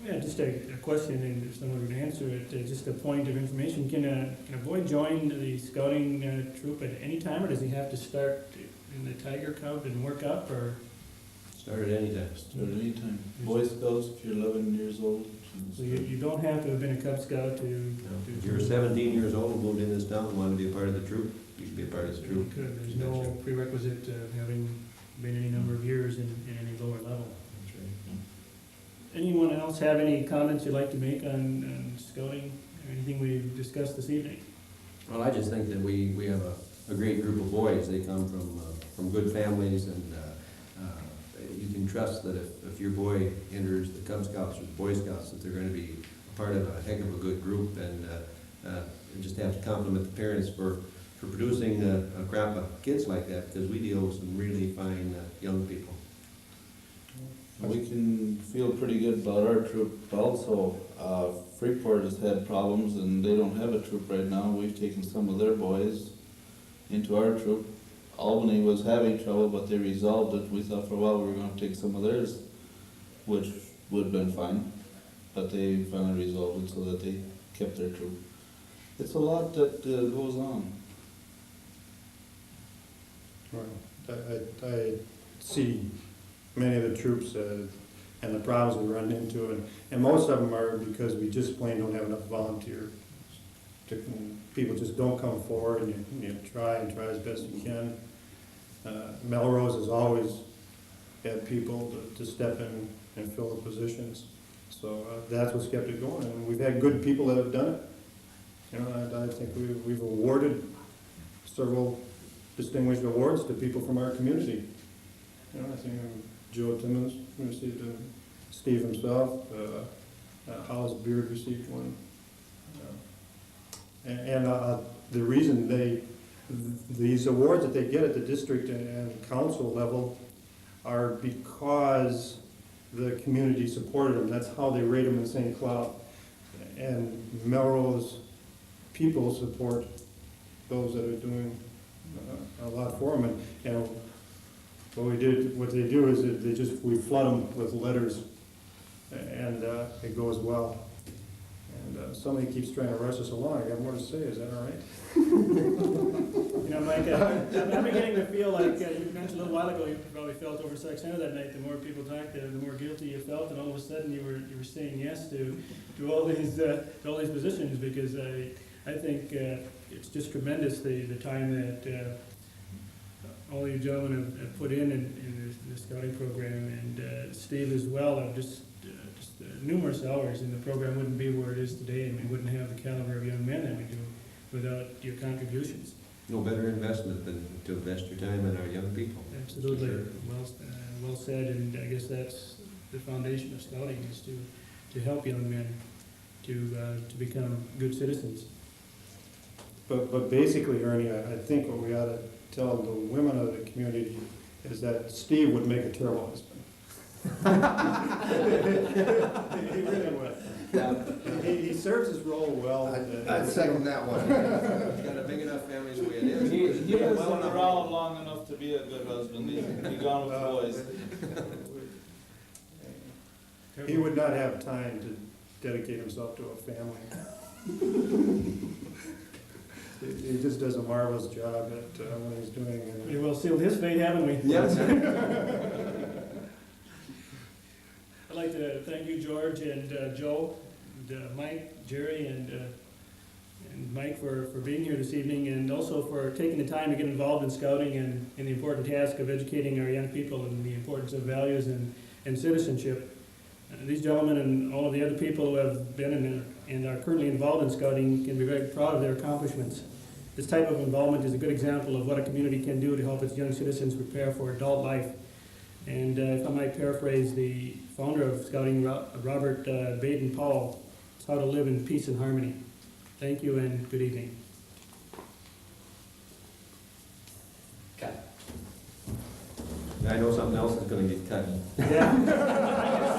Yeah, just a question, and if someone would answer it, just a point of information. Can a boy join the scouting troop at any time, or does he have to start in the Tiger Cub and work up, or? Start at any time. Start anytime. Boy Scouts, if you're 11 years old. So you don't have to have been a Cub Scout to. If you're 17 years old, moved in this town, and wanted to be a part of the troop, you can be a part of the You troop. could. There's no prerequisite of having been any number of years in any lower level. That's right. Anyone else have any comments you'd like to make on scouting, or anything we've discussed this evening? Well, I just think that we have a great group of boys. They come from good families, and you can trust that if your boy enters the Cub Scouts or the Boy Scouts, that they're going to be part of a heck of a good group, and just have to compliment the parents for producing a crop of kids like that, because we deal with some really fine young people. We can feel pretty good about our troop also. Freeport has had problems and they don't have a troop right now. We've taken some of their boys into our troop. Albany was having trouble, but they resolved it. We thought for a while we were going to take some of theirs, which would have been fine, but they finally resolved it so that they kept their troop. It's a lot that goes on. Well, I see many of the troops and the problems we run into, and most of them are because we just plain don't have enough volunteers. People just don't come forward, and you try as best you can. Melrose has always had people to step in and fill the positions, so that's what's kept it going, and we've had good people that have done it. You know, I think we've awarded several distinguished awards to people from our community. You know, I think Joe Timmons received Steve himself, Hollis Beard received one. And the reason these awards that they get at the district and council level are because the community supported them. That's how they rate them in St. Cloud. And Melrose people support those that are doing a lot for them. And what they do is we flood them with letters, and it goes well. And somebody keeps trying to rush us along. I got more to say. Is that all right? You know, Mike, I'm beginning to feel like you mentioned a little while ago you probably felt over Sac Center that night. The more people talked, the more guilty you felt, and all of a sudden you were saying yes to all these positions, because I think it's just tremendous the time that all you gentlemen have put in the scouting program, and Steve as well. Just numerous hours, and the program wouldn't be where it is today, and we wouldn't have the caliber of young men that we do without your contributions. No better investment than to invest your time in our young people. Absolutely. Sure. Well said, and I guess that's the foundation of scouting, is to help young men to become good citizens. But basically, Ernie, I think what we ought to tell the women of the community is that Steve would make a terrible husband. He really would. He serves his role well. I'd second that one. He's got a big enough family the way it is. He has been around long enough to be a good husband. He's gone with the boys. He would not have time to dedicate himself to a family. He just does a marvelous job at what he's doing. We well sealed his fate, haven't we? Yes. I'd like to thank you, George, and Joe, and Mike, Jerry, and Mike for being here this evening, and also for taking the time to get involved in scouting and in the important task of educating our young people and the importance of values and citizenship. These gentlemen and all of the other people who have been and are currently involved in scouting can be very proud of their accomplishments. This type of involvement is a good example of what a community can do to help its young citizens prepare for adult life. And if I might paraphrase the founder of Scouting, Robert Baden-Powell, it's how to live in peace and harmony. Thank you and good evening. I know something else is gonna get cut. Yeah.